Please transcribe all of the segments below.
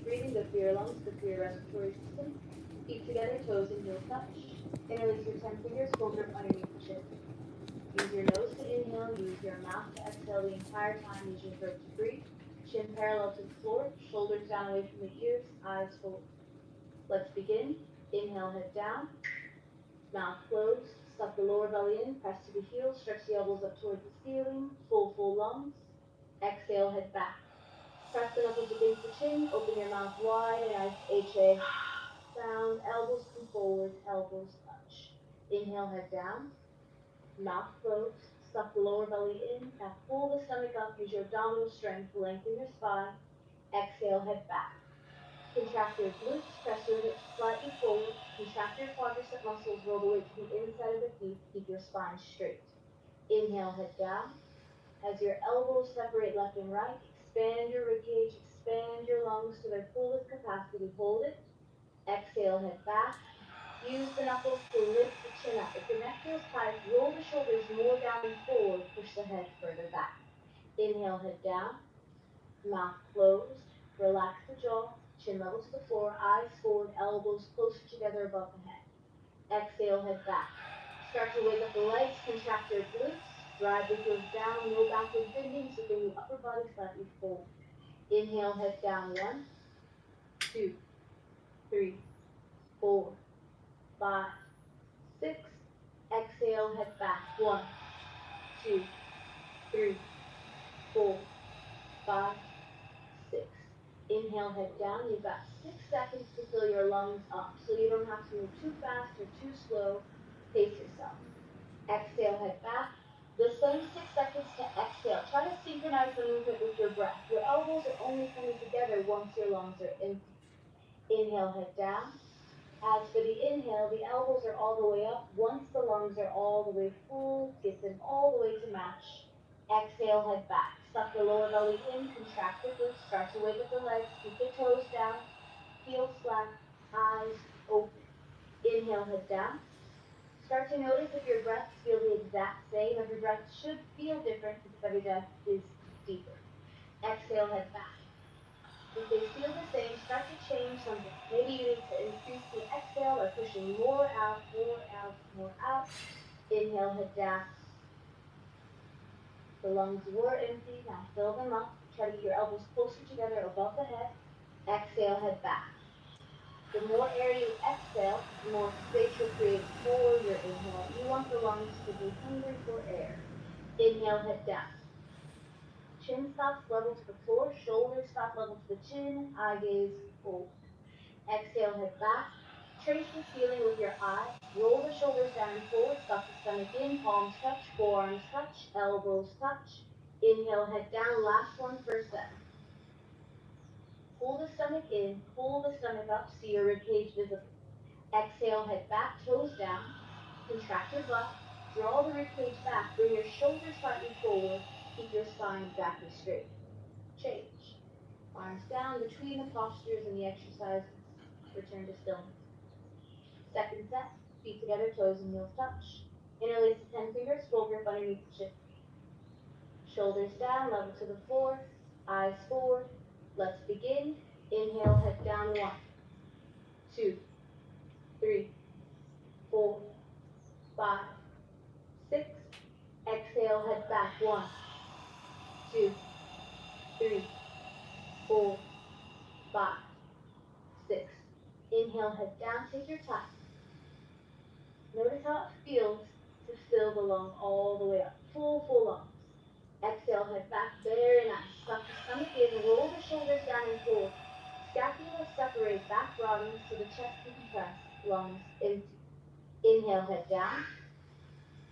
breathing, good for your lungs, good for your respiratory system. Feet together, toes and heels touch. Interlace your 10 fingers, fold grip underneath the chin. Use your nose to inhale, use your mouth to exhale the entire time. Use your throat to breathe. Chin parallel to the floor, shoulders down away from the ears, eyes forward. Let's begin. Inhale, head down. Mouth closed. Suck the lower belly in, press to the heels, stretch the elbows up towards the ceiling, full lungs. Exhale, head back. Press the knuckles against the chin, open your mouth wide, a nice HA sound. Elbows come forward, elbows touch. Inhale, head down. Mouth closed. Suck the lower belly in. Now pull the stomach up. Use your abdominal strength to lengthen your spine. Exhale, head back. Contract your glutes. Press your hips slightly forward. Contract your quadricep muscles. Roll the weight to the inside of the feet. Keep your spine straight. Inhale, head down. As your elbows separate left and right, expand your ribcage. Expand your lungs to their fullest capacity. Hold it. Exhale, head back. Use the knuckles to lift the chin up. If the neck feels tight, roll the shoulders more down and forward. Push the head further back. Inhale, head down. Mouth closed. Relax the jaw. Chin level to the floor. Eyes forward. Elbows closer together above the head. Exhale, head back. Start to wake up the legs. Contract your glutes. Drive the heels down. No backward bending. So bring the upper body slightly forward. Inhale, head down. 1, 2, 3, 4, 5, 6. Exhale, head back. 1, 2, 3, 4, 5, 6. Inhale, head down. You've got 6 seconds to fill your lungs up, so you don't have to move too fast or too slow. Pace yourself. Exhale, head back. The same 6 seconds to exhale. Try to synchronize the movement with your breath. Your elbows are only coming together once your lungs are empty. Inhale, head down. As for the inhale, the elbows are all the way up. Once the lungs are all the way full, get them all the way to match. Exhale, head back. Suck the lower belly in, contract the glutes, start to wake up the legs, keep the toes down, heels flat, eyes open. Inhale, head down. Start to notice if your breaths feel the exact same. Every breath should feel different because every breath is deeper. Exhale, head back. If they feel the same, start to change something. Maybe you need to increase the exhale or pushing more out, more out, more out. Inhale, head down. The lungs were empty, now fill them up. Try to get your elbows closer together above the head. Exhale, head back. The more air you exhale, the more space you'll create for your inhale. You want the lungs to be hungry for air. Inhale, head down. Chin stops level to the floor, shoulders stop level to the chin, eye gaze forward. Exhale, head back. Trace the ceiling with your eyes. Roll the shoulders down and forward, suck the stomach in, palms touch, forearms touch, elbows touch. Inhale, head down, last one for a second. Pull the stomach in, pull the stomach up, see your ribcage visible. Exhale, head back, toes down, contract your butt, draw the ribcage back, bring your shoulders slightly forward, keep your spine exactly straight. Change. Arms down between the postures and the exercises. Return to stillness. Second set, feet together, toes and heels touch. Interlace the 10 fingers, full grip underneath the chin. Shoulders down, level to the floor, eyes forward. Let's begin. Inhale, head down, 1, 2, 3, 4, 5, 6. Exhale, head back, 1, 2, 3, 4, 5, 6. Inhale, head down, take your time. Notice how it feels to fill the lung all the way up. Full lungs. Exhale, head back, very nice. Suck the stomach in, roll the shoulders down and forward. Scapula separate, back broadens so the chest can compress, lungs empty. Inhale, head down.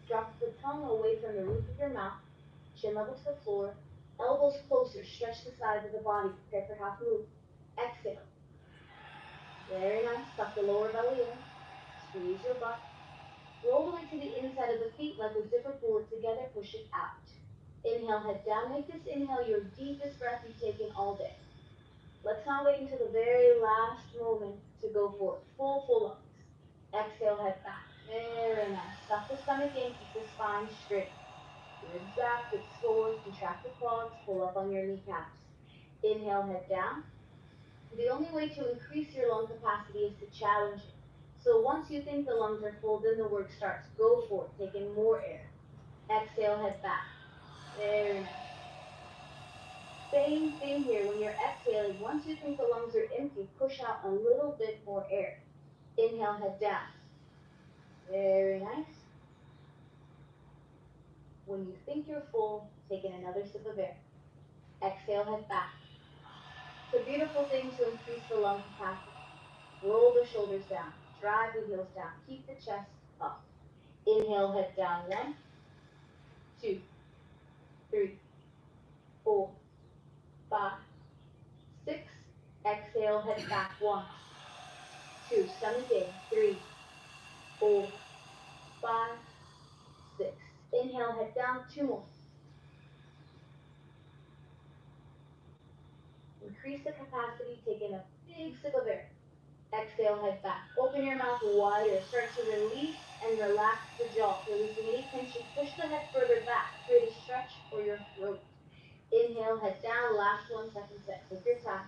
Drop the tongue away from the roof of your mouth, chin level to the floor, elbows closer, stretch the sides of the body, prepare for half move. Exhale. Very nice, suck the lower belly in, squeeze your butt. Roll the weight to the inside of the feet like a zipper, pull it together, push it out. Inhale, head down. Make this inhale your deepest breath you've taken all day. Let's not wait until the very last moment to go for it. Full lungs. Exhale, head back. Very nice. Suck the stomach in, keep the spine straight. Ribs back, hips forward, contract the quads, pull up on your kneecaps. Inhale, head down. The only way to increase your lung capacity is to challenge it. So once you think the lungs are full, then the work starts. Go for it. Take in more air. Exhale, head back. Very nice. Same thing here. When you're exhaling, once you think the lungs are empty, push out a little bit more air. Inhale, head down. Very nice. When you think you're full, take in another sip of air. Exhale, head back. It's a beautiful thing to increase the lung capacity. Roll the shoulders down. Drive the heels down. Keep the chest up. Inhale, head down. 1, 2, 3, 4, 5, 6. Exhale, head back. 1, 2. Stomach in. 3, 4, 5, 6. Inhale, head down. 2 more. Increase the capacity. Take in a big sip of air. Exhale, head back. Open your mouth wider. Start to release and relax the jaw. Releasing any tension. Push the head further back. Create a stretch for your throat. Inhale, head down. Last 1 second set. Take your time.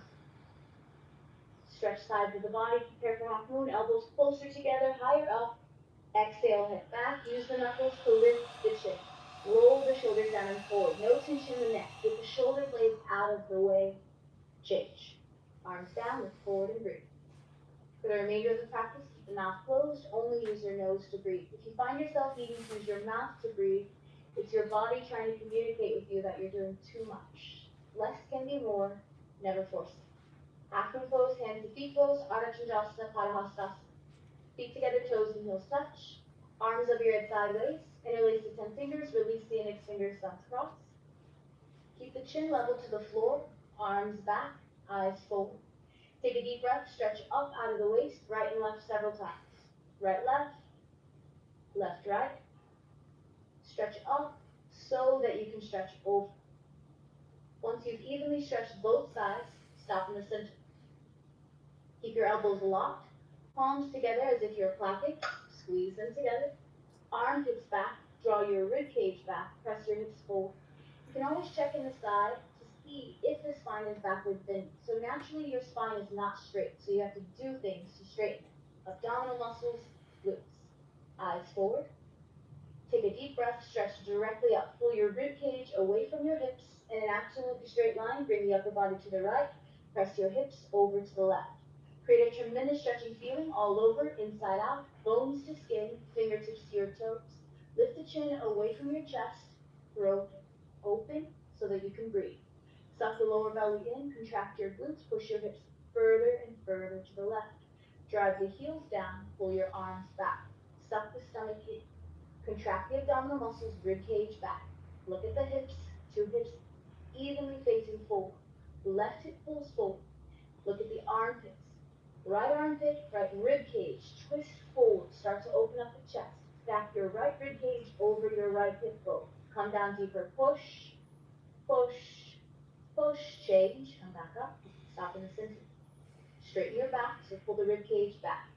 Stretch sides of the body. Prepare for half moon. Elbows closer together. Higher up. Exhale, head back. Use the knuckles to lift the chin. Roll the shoulders down and forward. No tension in the neck. Get the shoulder blades out of the way. Change. Arms down. Lift forward and breathe. For the remainder of the practice, keep the mouth closed. Only use your nose to breathe. If you find yourself needing to use your mouth to breathe, it's your body trying to communicate with you that you're doing too much. Less can be more. Never force it. Half moon pose, hands to feet pose, Ardha Chandrasana, Padahastasana. Feet together, toes and heels touch. Arms over your head sideways. Interlace the 10 fingers. Release the index fingers, thumbs cross. Keep the chin level to the floor. Arms back, eyes forward. Take a deep breath, stretch up out of the waist, right and left several times. Right, left, left, right. Stretch up so that you can stretch over. Once you've evenly stretched both sides, stop in the center. Keep your elbows locked, palms together as if you're clapping. Squeeze them together. Armpits back, draw your rib cage back, press your hips forward. You can always check in the side to see if the spine is backward bending. So naturally your spine is not straight, so you have to do things to straighten it. Abdominal muscles, glutes. Eyes forward. Take a deep breath, stretch directly up. Pull your rib cage away from your hips. In an absolutely straight line, bring the upper body to the right. Press your hips over to the left. Create a tremendous stretching feeling all over, inside out, bones to skin, fingertips to your toes. Lift the chin away from your chest, throat open so that you can breathe. Suck the lower belly in, contract your glutes, push your hips further and further to the left. Drive the heels down, pull your arms back. Suck the stomach in. Contract the abdominal muscles, rib cage back. Look at the hips, 2 hips evenly facing forward. Left hip pulls forward. Look at the armpits. Right armpit, right rib cage, twist forward. Start to open up the chest. Stack your right rib cage over your right hip bone. Come down deeper, push, push, push, change, come back up, stop in the center. Straighten your back, so pull the rib cage back.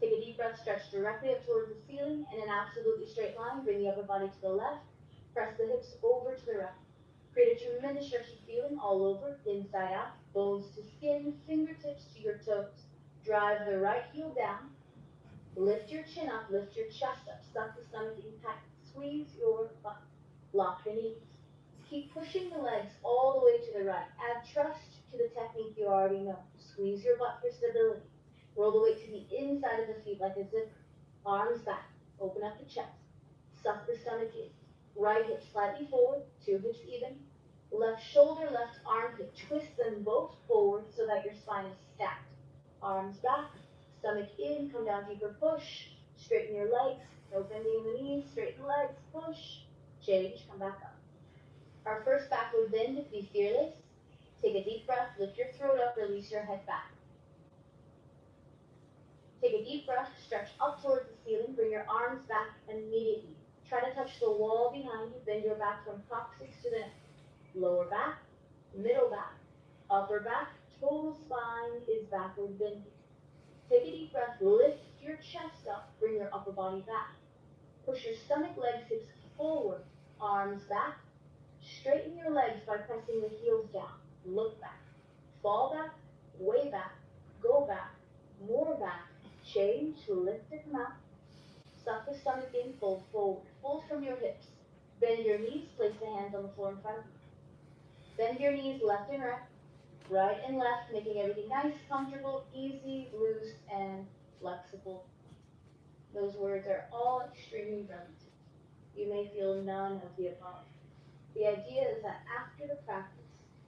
Take a deep breath, stretch directly up towards the ceiling in an absolutely straight line. Bring the upper body to the left. Press the hips over to the right. Create a tremendous stretching feeling all over, inside out, bones to skin, fingertips to your toes. Drive the right heel down. Lift your chin up, lift your chest up. Suck the stomach in tight. Squeeze your butt. Lock the knees. Keep pushing the legs all the way to the right. Add trust to the technique you already know. Squeeze your butt for stability. Roll the weight to the inside of the feet like a zipper. Arms back. Open up the chest. Suck the stomach in. Right hip slightly forward, 2 hips even. Left shoulder, left armpit. Twist them both forward so that your spine is stacked. Arms back, stomach in, come down deeper, push. Straighten your legs, no bending in the knees, straighten the legs, push. Change, come back up. Our first backward bend, be fearless. Take a deep breath, lift your throat up, release your head back. Take a deep breath, stretch up towards the ceiling, bring your arms back immediately. Try to touch the wall behind you, bend your back from coccyx to the neck. Lower back, middle back, upper back, total spine is backward bending. Take a deep breath, lift your chest up, bring your upper body back. Push your stomach, legs, hips forward, arms back. Straighten your legs by pressing the heels down. Look back. Fall back, way back, go back, more back, change, lift it come out. Suck the stomach in, fold forward, fold from your hips. Bend your knees, place the hands on the floor in front of you. Bend your knees left and right and left, making everything nice, comfortable, easy, loose, and flexible. Those words are all extremely relative. You may feel none of the above. The idea is that after the practice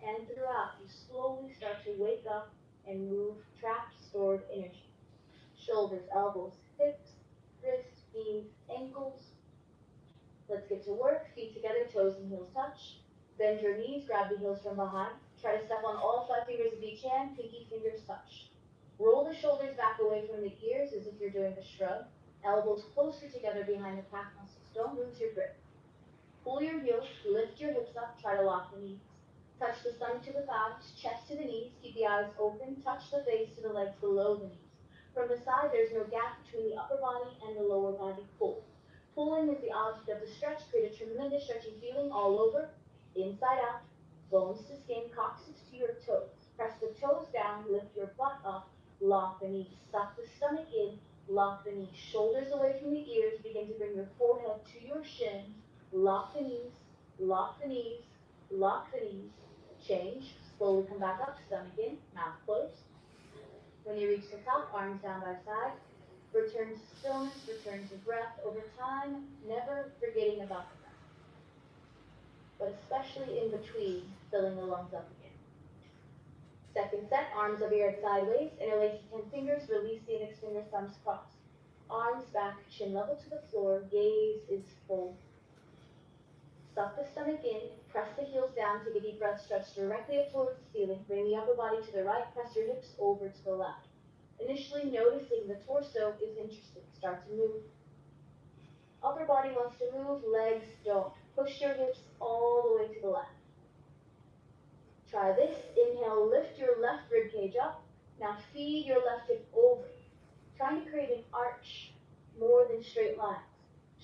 and throughout, you slowly start to wake up and move trapped, stored energy. Shoulders, elbows, hips, wrists, knees, ankles. Let's get to work. Feet together, toes and heels touch. Bend your knees, grab the heels from behind. Try to step on all 5 fingers of each hand, pinky fingers touch. Roll the shoulders back away from the ears as if you're doing a shrug. Elbows closer together behind the calf muscles. Don't lose your grip. Pull your heels, lift your hips up, try to lock the knees. Touch the stomach to the thighs, chest to the knees, keep the eyes open, touch the face to the legs below the knees. From the side, there's no gap between the upper body and the lower body. Pull. Pulling is the object of the stretch. Create a tremendous stretching feeling all over, inside out, bones to skin, coccyx to your toes. Press the toes down, lift your butt up, lock the knees. Suck the stomach in, lock the knees. Shoulders away from the ears, begin to bring your forehead to your shins. Lock the knees, lock the knees, lock the knees. Change, slowly come back up, stomach in, mouth closed. When you reach the top, arms down by side. Return to stillness, return to breath. Over time, never forgetting about the breath, but especially in between, filling the lungs up again. Second set, arms over your head sideways, interlace the 10 fingers, release the index finger, thumbs crossed. Arms back, chin level to the floor, gaze is full. Suck the stomach in, press the heels down, take a deep breath, stretch directly up towards the ceiling, bring the upper body to the right, press your hips over to the left. Initially noticing the torso is interesting, start to move. Upper body wants to move, legs don't. Push your hips all the way to the left. Try this, inhale, lift your left rib cage up, now feed your left hip over. Trying to create an arch more than straight lines.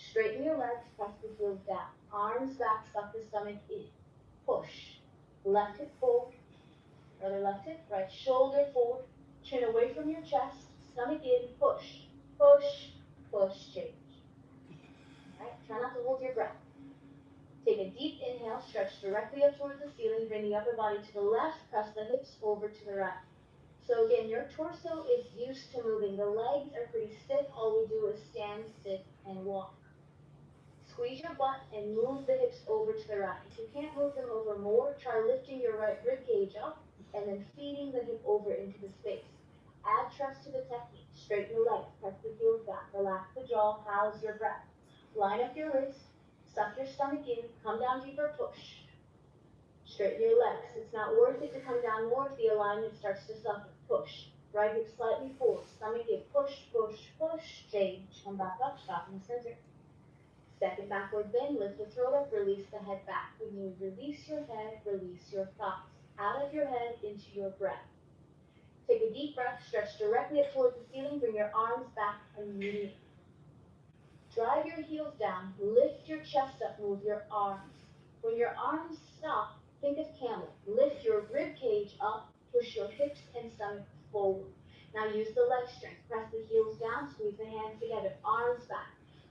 Straighten your legs, press the heels down. Arms back, suck the stomach in. Push. Left hip forward. Other left hip, right shoulder forward. Chin away from your chest. Stomach in. Push. Push. Push. Change. Alright, try not to hold your breath. Take a deep inhale. Stretch directly up towards the ceiling. Bring the upper body to the left. Press the hips over to the right. So again, your torso is used to moving. The legs are pretty stiff. All we do is stand, sit, and walk. Squeeze your butt and move the hips over to the right. If you can't move them over more, try lifting your right rib cage up and then feeding the hip over into the space. Add trust to the technique. Straighten the legs, press the heels back, relax the jaw, house your breath. Line up your wrist, suck your stomach in, come down deeper, push. Straighten your legs. It's not worth it to come down more if the alignment starts to suffer. Push. Right hip slightly forward, stomach in, push, push, push, change. Come back up, stop in the center. Second backward bend, lift the throat up, release the head back. When you release your head, release your thoughts. Out of your head, into your breath. Take a deep breath, stretch directly up towards the ceiling, bring your arms back immediately. Drive your heels down, lift your chest up, move your arms. When your arms stop, think of camel. Lift your rib cage up, push your hips and stomach forward. Now use the leg strength. Press the heels down, squeeze the hands together, arms back.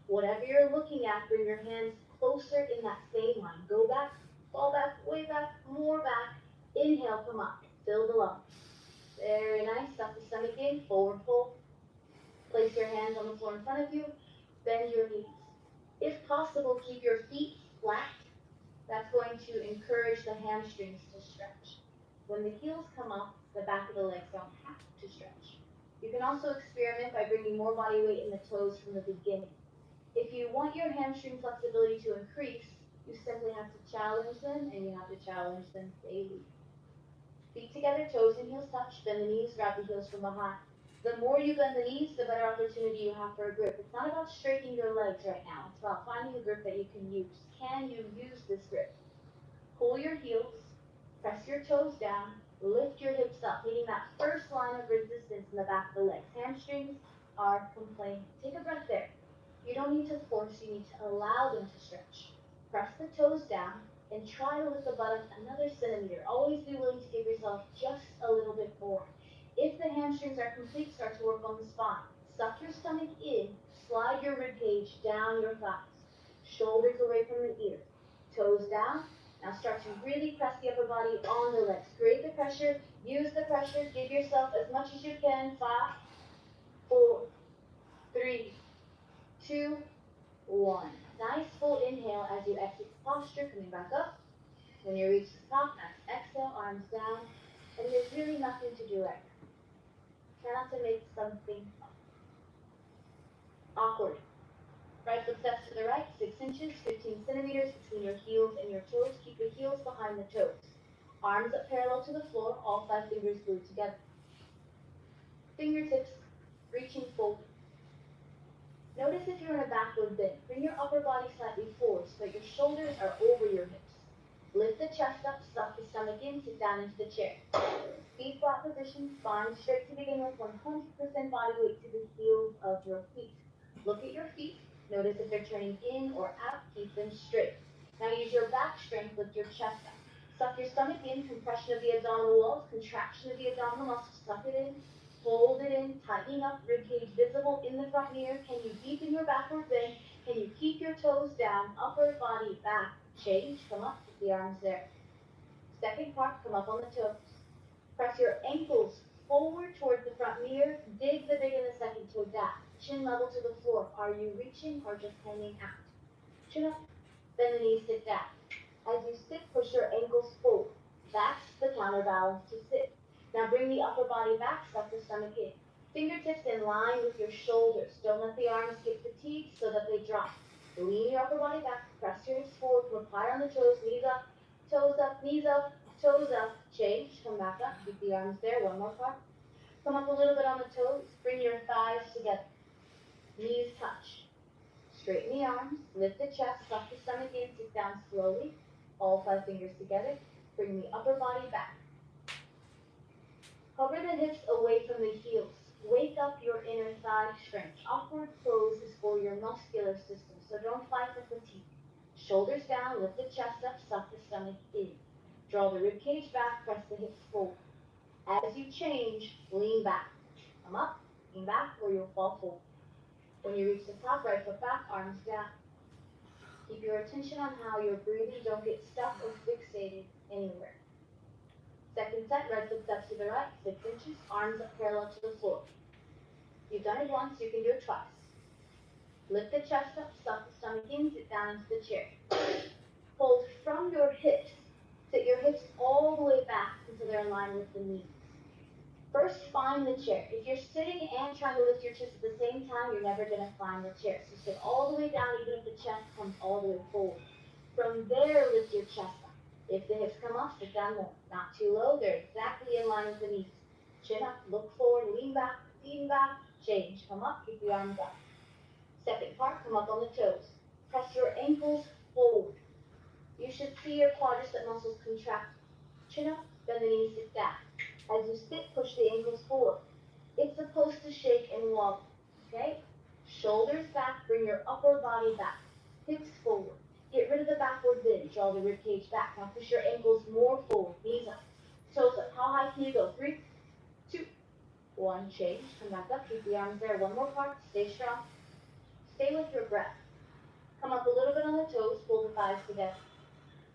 Whatever you're looking at, bring your hands closer in that same line. Go back, fall back, way back, more back. Inhale, come up, fill the lungs. Very nice, suck the stomach in, forward fold. Place your hands on the floor in front of you, bend your knees. If possible, keep your feet flat. That's going to encourage the hamstrings to stretch. When the heels come up, the back of the legs don't have to stretch. You can also experiment by bringing more body weight in the toes from the beginning. If you want your hamstring flexibility to increase, you simply have to challenge them, and you have to challenge them daily. Feet together, toes and heels touch, bend the knees, grab the heels from behind. The more you bend the knees, the better opportunity you have for a grip. It's not about straightening your legs right now. It's about finding a grip that you can use. Can you use this grip? Pull your heels, press your toes down, lift your hips up, meeting that first line of resistance in the back of the legs. Hamstrings are complaining. Take a breath there. You don't need to force, you need to allow them to stretch. Press the toes down and try to lift the butt up another centimeter. Always be willing to give yourself just a little bit more. If the hamstrings are complete, start to work on the spine. Suck your stomach in, slide your rib cage down your thighs. Shoulders away from the ears. Toes down. Now start to really press the upper body on the legs. Create the pressure. Use the pressure. Give yourself as much as you can. 5, 4, 3, 2, 1. Nice full inhale as you exit the posture, coming back up. When you reach the top, nice exhale, arms down. And there's really nothing to do right now. Try not to make something awkward. Right foot steps to the right, 6 inches, 15 centimeters between your heels and your toes. Keep your heels behind the toes. Arms up parallel to the floor, all 5 fingers glued together. Fingertips reaching forward. Notice if you're in a backward bend. Bring your upper body slightly forward so that your shoulders are over your hips. Lift the chest up, suck the stomach in, sit down into the chair. Feet flat position, spine straight to begin with, 100% body weight to the heels of your feet. Look at your feet. Notice if they're turning in or out, keep them straight. Now use your back strength, lift your chest up. Suck your stomach in, compression of the abdominal walls, contraction of the abdominal muscles, suck it in, hold it in, tightening up, ribcage visible in the front mirror. Can you deepen your backward bend? Can you keep your toes down, upper body back? Change, come up, keep the arms there. Second part, come up on the toes. Press your ankles forward towards the front mirror. Dig the big and the second toe down. Chin level to the floor. Are you reaching or just hanging out? Chin up, bend the knees, sit down. As you sit, push your ankles forward. That's the counterbalance to sit. Now bring the upper body back, suck the stomach in. Fingertips in line with your shoulders. Don't let the arms get fatigued so that they drop. Lean your upper body back, press your hips forward, look higher on the toes, knees up, toes up, knees up, toes up. Change, come back up, keep the arms there, one more part. Come up a little bit on the toes, bring your thighs together. Knees touch. Straighten the arms, lift the chest, suck the stomach in, sit down slowly. All 5 fingers together. Bring the upper body back. Hover the hips away from the heels. Wake up your inner thigh strength. Upward pose is for your muscular system, so don't fight the fatigue. Shoulders down, lift the chest up, suck the stomach in. Draw the rib cage back, press the hips forward. As you change, lean back. Come up, lean back, or you'll fall forward. When you reach the top, right foot back, arms down. Keep your attention on how you're breathing. Don't get stuck or fixated anywhere. Second set, right foot steps to the right, 6 inches, arms up parallel to the floor. You've done it once, you can do it twice. Lift the chest up, suck the stomach in, sit down into the chair. Hold from your hips. Sit your hips all the way back until they're in line with the knees. First, find the chair. If you're sitting and trying to lift your chest at the same time, you're never going to find the chair. So sit all the way down, even if the chest comes all the way forward. From there, lift your chest up. If the hips come up, sit down more. Not too low, they're exactly in line with the knees. Chin up, look forward, lean back, change. Come up, keep the arms up. Second part, come up on the toes. Press your ankles forward. You should see your quadricep muscles contract. Chin up, bend the knees, sit down. As you sit, push the ankles forward. It's supposed to shake and wobble, okay? Shoulders back, bring your upper body back. Hips forward. Get rid of the backward bend. Draw the rib cage back. Now push your ankles more forward. Knees up. Toes up. How high can you go? 3, 2, 1. Change. Come back up. Keep the arms there. One more part. Stay strong. Stay with your breath. Come up a little bit on the toes. Pull the thighs together.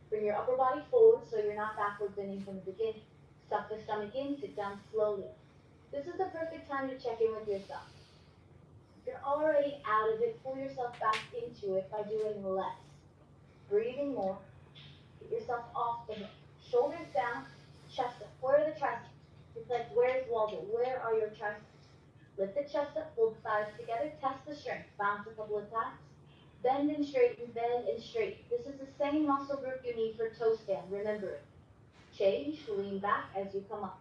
Bring your upper body forward so you're not backward bending from the beginning. Suck the stomach in. Sit down slowly. This is the perfect time to check in with yourself. If you're already out of it, pull yourself back into it by doing less. Breathing more. Get yourself off the hip. Shoulders down, chest up. Where are the triceps? It's like, where's Waldo? Where are your triceps? Lift the chest up, pull the thighs together, test the strength. Bounce a couple of times. Bend and straighten, bend and straighten. This is the same muscle group you need for toe stand. Remember it. Change, lean back as you come up.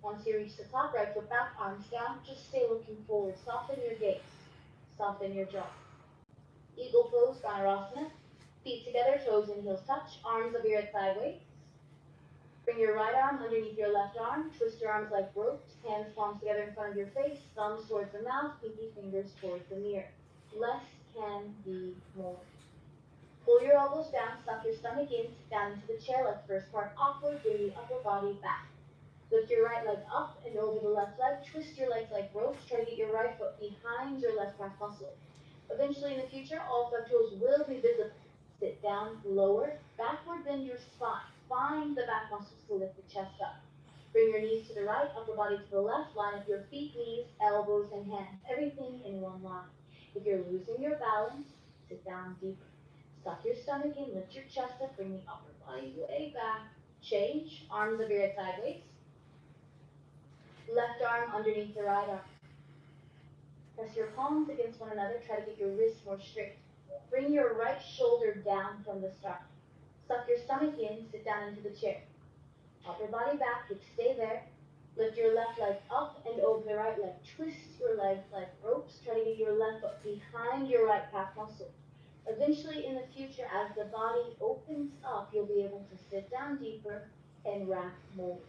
Once you reach the top, right foot back, arms down. Just stay looking forward. Soften your gaze. Soften your jaw. Eagle pose, Dhanurasana. Feet together, toes and heels touch. Arms over your sideways. Bring your right arm underneath your left arm. Twist your arms like ropes. Hands palms together in front of your face. Thumbs towards the mouth. Pinky fingers towards the mirror. Less can be more. Pull your elbows down. Suck your stomach in. Sit down into the chair. Let the first part awkward. Bring the upper body back. Lift your right leg up and over the left leg. Twist your legs like ropes. Try to get your right foot behind your left calf muscle. Eventually in the future, all 5 toes will be visible. Sit down, lower, backward bend your spine. Find the back muscles to lift the chest up. Bring your knees to the right, upper body to the left. Line up your feet, knees, elbows, and hands. Everything in one line. If you're losing your balance, sit down deeper. Suck your stomach in, lift your chest up, bring the upper body way back. Change, arms over your head sideways. Left arm underneath the right arm. Press your palms against one another, try to get your wrists more straight. Bring your right shoulder down from the start. Suck your stomach in, sit down into the chair. Upper body back, hips stay there. Lift your left leg up and over the right leg. Twist your legs like ropes, try to get your left foot behind your right calf muscle. Eventually in the future, as the body opens up, you'll be able to sit down deeper and wrap more.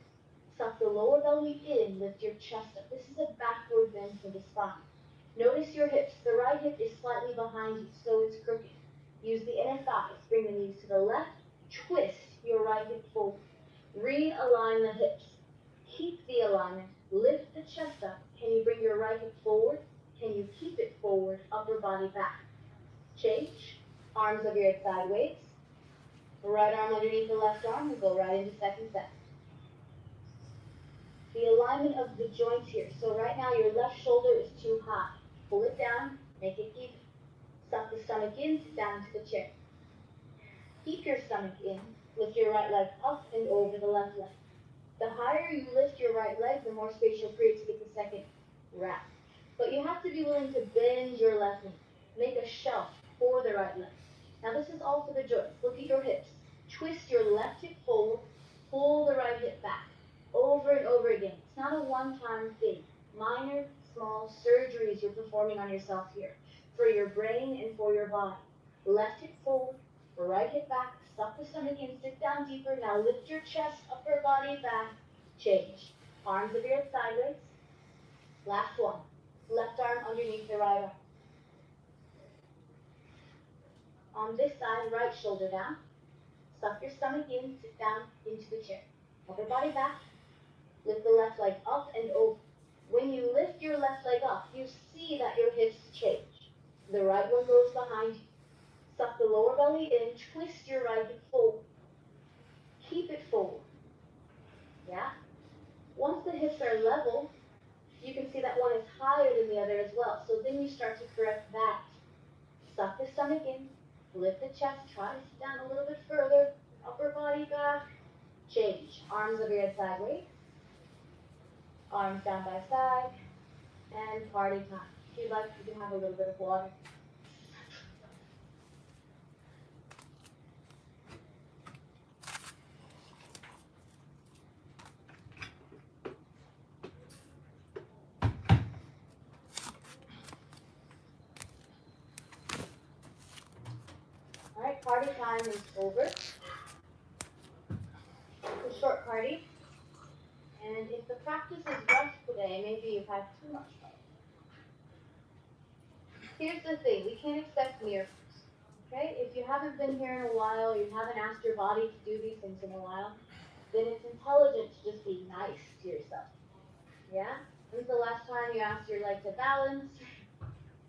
Suck the lower belly in, lift your chest up. This is a backward bend for the spine. Notice your hips. The right hip is slightly behind you, so it's crooked. Use the inner thighs. Bring the knees to the left. Twist your right hip forward. Realign the hips. Keep the alignment. Lift the chest up. Can you bring your right hip forward? Can you keep it forward? Upper body back. Change. Arms over your head sideways. Right arm underneath the left arm. We'll go right into second set. The alignment of the joints here. So right now your left shoulder is too high. Pull it down, make it even. Suck the stomach in, sit down into the chair. Keep your stomach in, lift your right leg up and over the left leg. The higher you lift your right leg, the more space you'll create to get the second wrap. But you have to be willing to bend your left knee. Make a shelf for the right leg. Now this is all for the joints. Look at your hips. Twist your left hip forward, pull the right hip back. Over and over again. It's not a one-time thing. Minor, small surgeries you're performing on yourself here. For your brain and for your body. Left hip forward, right hip back, suck the stomach in, sit down deeper. Now lift your chest, upper body back. Change. Arms over your head sideways. Last one. Left arm underneath the right arm. On this side, right shoulder down. Suck your stomach in, sit down into the chair. Upper body back. Lift the left leg up and over. When you lift your left leg up, you see that your hips change. The right one goes behind you. Suck the lower belly in, twist your right hip forward. Keep it forward. Yeah? Once the hips are level, you can see that one is higher than the other as well. So then you start to correct that. Suck the stomach in, lift the chest, try to sit down a little bit further. Upper body back. Change. Arms over your head sideways. Arms down by side, and party time. If you'd like, you can have a little bit of water. All right, party time is over. It's a short party. And if the practice is rough today, maybe you've had too much fun. Here's the thing, we can't expect miracles, okay? If you haven't been here in a while, you haven't asked your body to do these things in a while, then it's intelligent to just be nice to yourself, yeah? When's the last time you asked your leg to balance?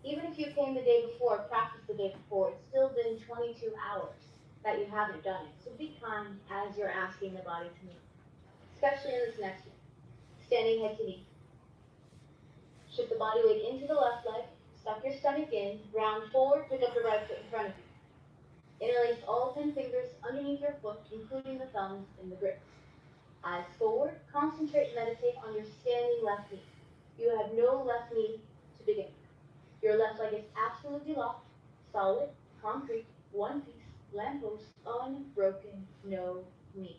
Even if you came the day before, practiced the day before, it's still been 22 hours that you haven't done it. So be kind as you're asking the body to move, especially in this next one. Standing head to knee. Shift the body weight into the left leg. Suck your stomach in. Round forward. Pick up the right foot in front of you. Interlace all 10 fingers underneath your foot, including the thumbs in the grip. Eyes forward. Concentrate and meditate on your standing left knee. You have no left knee to begin with. Your left leg is absolutely locked, solid, concrete, one piece, lamppost, unbroken, no knee.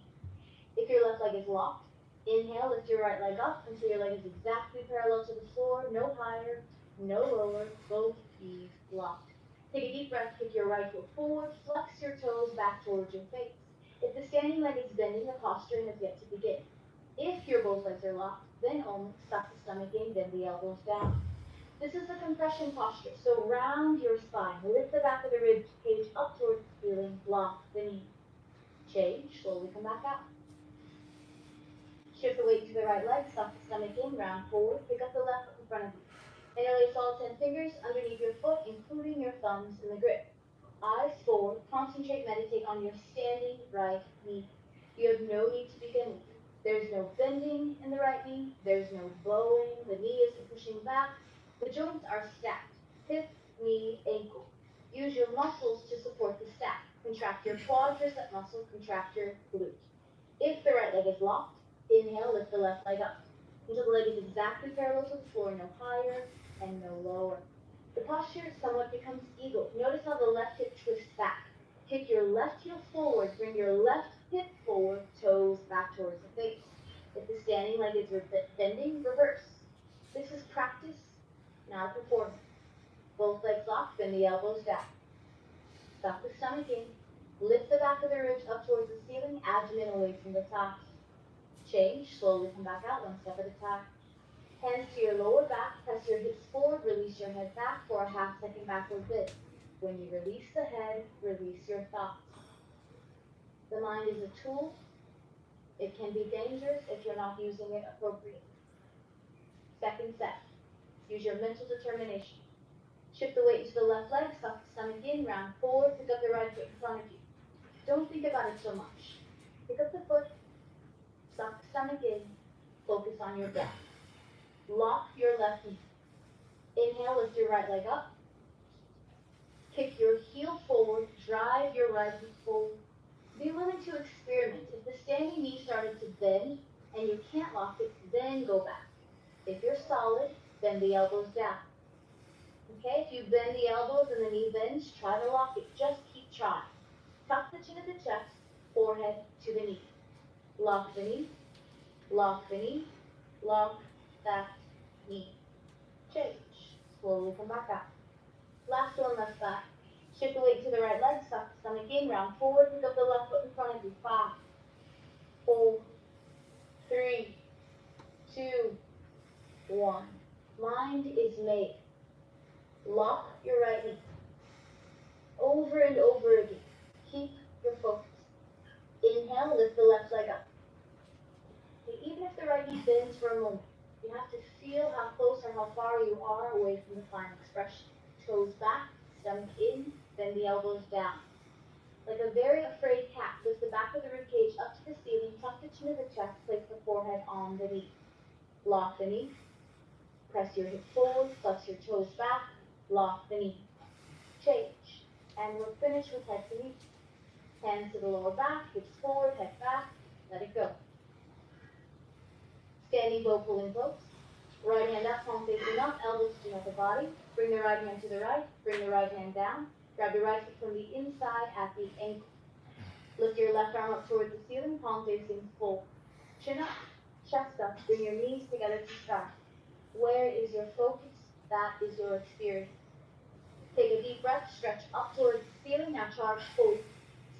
If your left leg is locked, inhale, lift your right leg up until your leg is exactly parallel to the floor, no higher, no lower, both knees locked. Take a deep breath, kick your right foot forward, flex your toes back towards your face. If the standing leg is bending, the posture has yet to begin. If your both legs are locked, then only suck the stomach in, bend the elbows down. This is the compression posture, so round your spine, lift the back of the rib cage up towards the ceiling, lock the knee. Change, slowly come back out. Shift the weight to the right leg, suck the stomach in, round forward, pick up the left foot in front of you. Interlace all 10 fingers underneath your foot, including your thumbs in the grip. Eyes forward, concentrate, meditate on your standing right knee. You have no need to begin with. There's no bending in the right knee, there's no bowing, the knee isn't pushing back. The joints are stacked, hip, knee, ankle. Use your muscles to support the stack. Contract your quadricep muscle, contract your glute. If the right leg is locked, inhale, lift the left leg up until the leg is exactly parallel to the floor, no higher and no lower. The posture somewhat becomes eagle. Notice how the left hip twists back. Kick your left heel forward, bring your left hip forward, toes back towards the face. If the standing leg is bending, reverse. This is practice, not a performance. Both legs locked, bend the elbows down. Suck the stomach in. Lift the back of the ribs up towards the ceiling, abdomen away from the thighs. Change, slowly come back out, one step at a time. Hands to your lower back, press your hips forward, release your head back for a half-second backward bend. When you release the head, release your thoughts. The mind is a tool. It can be dangerous if you're not using it appropriately. Second set. Use your mental determination. Shift the weight to the left leg, suck the stomach in, round forward, pick up the right foot in front of you. Don't think about it so much. Pick up the foot, suck the stomach in, focus on your breath. Lock your left knee. Inhale, lift your right leg up. Kick your heel forward, drive your right knee forward. Be willing to experiment. If the standing knee started to bend and you can't lock it, then go back. If you're solid, bend the elbows down. Okay, if you bend the elbows and the knee bends, try to lock it. Just keep trying. Tuck the chin at the chest, forehead to the knee. Lock the knee, lock the knee, lock that knee. Change. Slowly come back out. Last one, left back. Shift the weight to the right leg, suck the stomach in, round forward, pick up the left foot in front of you. 5, 4, 3, 2, 1. Mind is made. Lock your right knee. Over and over again. Keep your focus. Inhale, lift the left leg up. Okay, even if the right knee bends for a moment, you have to feel how close or how far you are away from the final expression. Toes back, stomach in, bend the elbows down. Like a very afraid cat, lift the back of the rib cage up to the ceiling, tuck the chin to the chest, place the forehead on the knee. Lock the knee. Press your hip forward, flex your toes back, lock the knee. Change. And we're finished with head to knee. Hands to the lower back, hips forward, head back, let it go. Standing bow pulling pose. Right hand up, palm facing up, elbows to the body. Bring the right hand to the right, bring the right hand down. Grab the right foot from the inside at the ankle. Lift your left arm up towards the ceiling, palm facing full. Chin up, chest up, bring your knees together to start. Where is your focus? That is your experience. Take a deep breath, stretch up towards the ceiling, now charge forward.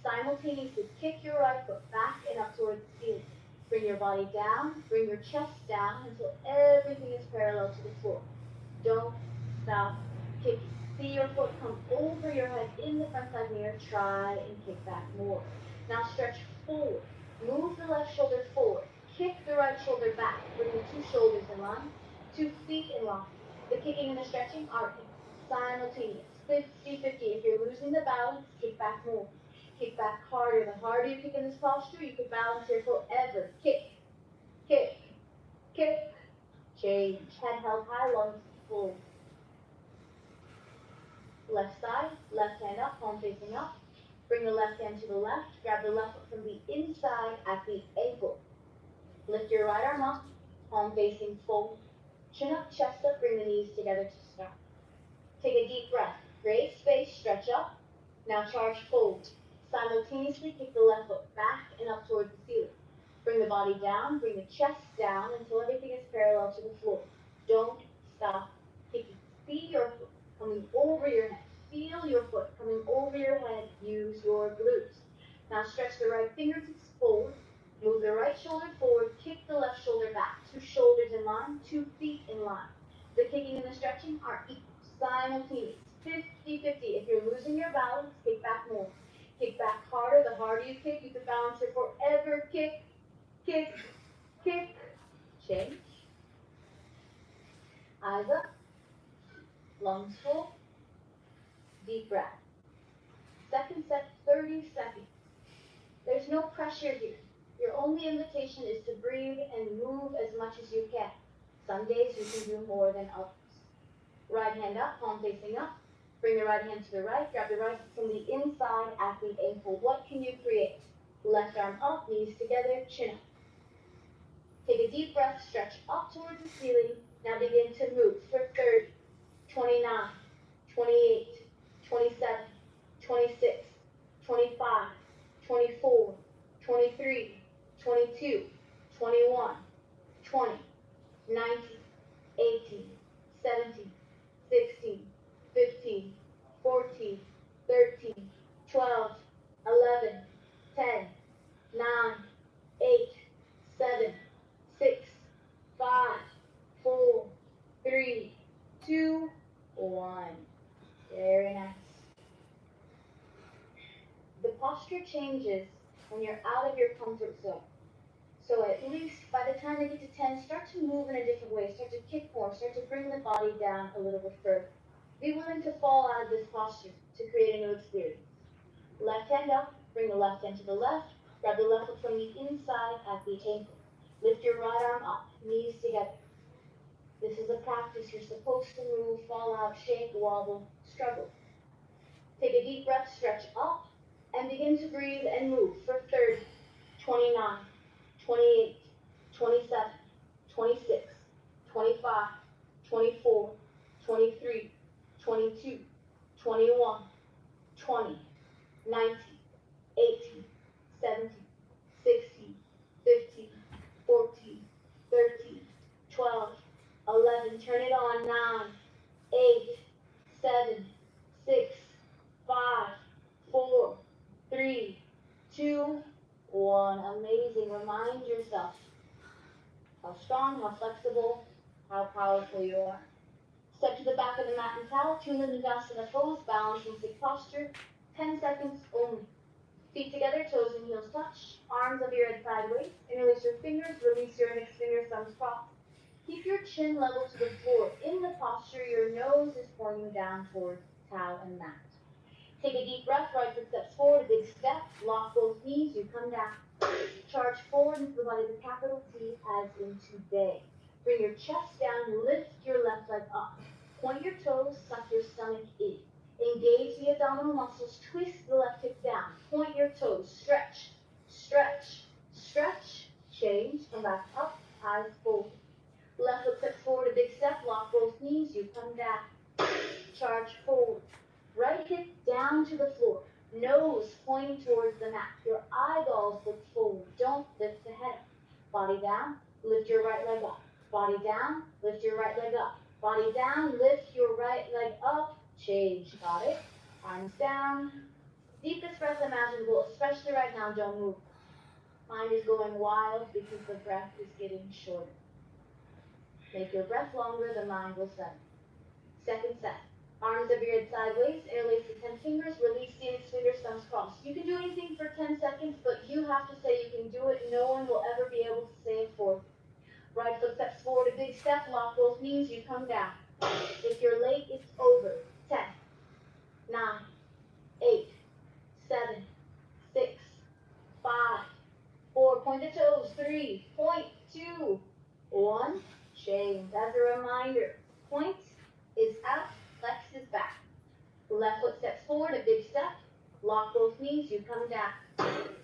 Simultaneously kick your right foot back and up towards the ceiling. Bring your body down, bring your chest down until everything is parallel to the floor. Don't stop kicking. See your foot come over your head in the front side mirror. Try and kick back more. Now stretch forward. Move the left shoulder forward. Kick the right shoulder back. Bring the two shoulders in line, 2 feet in line. The kicking and the stretching are simultaneous. 50-50. If you're losing the balance, kick back more. Kick back harder. The harder you kick in this posture, you can balance here forever. Kick, kick, kick. Change. Head held high, lungs full. Left side, left hand up, palm facing up. Bring the left hand to the left. Grab the left foot from the inside at the ankle. Lift your right arm up, palm facing full. Chin up, chest up, bring the knees together to start. Take a deep breath. Create space, stretch up. Now charge forward. Simultaneously kick the left foot back and up towards the ceiling. Bring the body down, bring the chest down until everything is parallel to the floor. Don't stop kicking. See your foot coming over your head. Feel your foot coming over your head. Use your glutes. Now stretch the right fingertips forward. Move the right shoulder forward. Kick the left shoulder back. 2 shoulders in line, 2 feet in line. The kicking and the stretching are equal, simultaneous. 50-50. If you're losing your balance, kick back more. Kick back harder. The harder you kick, you can balance it forever. Kick, kick, kick, change. Eyes up, lungs full, deep breath. Second set, 30 seconds. There's no pressure here. Your only invitation is to breathe and move as much as you can. Some days you can do more than others. Right hand up, palm facing up. Bring the right hand to the right. Grab the right from the inside at the ankle. What can you create? Left arm up, knees together, chin up. Take a deep breath, stretch up towards the ceiling. Now begin to move for 30, 29, 28, 27, 26, 25, 24, 23, 22, 21, 20, 19, 18, 17, 16, 15, 14, 13, 12, 11, 10, 9, 8, 7, 6, 5, 4, 3, 2, 1. Very nice. The posture changes when you're out of your comfort zone. So at least by the time you get to 10, start to move in a different way. Start to kick more. Start to bring the body down a little bit further. Be willing to fall out of this posture to create a new experience. Left hand up. Bring the left hand to the left. Grab the left foot from the inside at the ankle. Lift your right arm up. Knees together. This is a practice. You're supposed to move, fall out, shake, wobble, struggle. Take a deep breath, stretch up, and begin to breathe and move for 30, 29, 28, 27, 26, 25, 24, 23, 22, 21, 20, 19, 18, 17, 16, 15, 14, 13, 12, 11, turn it on, 9, 8, 7, 6, 5, 4, 3, 2, 1. Amazing. Remind yourself how strong, how flexible, how powerful you are. Step to the back of the mat and towel. 2 Nidasana pose, balance and stick posture. 10 seconds only. Feet together, toes and heels touch. Arms over your head sideways. Interlace your fingers, release your index fingers, thumbs crossed. Keep your chin level to the floor. In the posture, your nose is pointing down towards towel and mat. Take a deep breath, right foot steps forward, a big step. Lock both knees, you come down. Charge forward into the body, the capital T as in today. Bring your chest down, lift your left leg up. Point your toes, suck your stomach in. Engage the abdominal muscles, twist the left hip down. Point your toes, stretch, stretch, stretch. Change, come back up, eyes forward. Left foot steps forward, a big step, lock both knees, you come down. Charge forward. Right hip down to the floor. Nose pointing towards the mat. Your eyeballs look forward. Don't lift the head up. Body down, lift your right leg up. Body down, lift your right leg up. Body down, lift your right leg up. Change, got it? Arms down. Deepest breath imaginable, especially right now, don't move. Mind is going wild because the breath is getting shorter. Make your breath longer, the mind will settle. Second set. Arms over your head sideways, interlace the 10 fingers, release the index fingers, thumbs crossed. You can do anything for 10 seconds, but you have to say you can do it. No one will ever be able to say it for you. Right foot steps forward, a big step, lock both knees, you come down. If you're late, it's over. 10, 9, 8, 7, 6, 5, 4, point the toes, 3, point, 2, 1, change. As a reminder, point is out, flex is back. Left foot steps forward, a big step, lock both knees, you come down.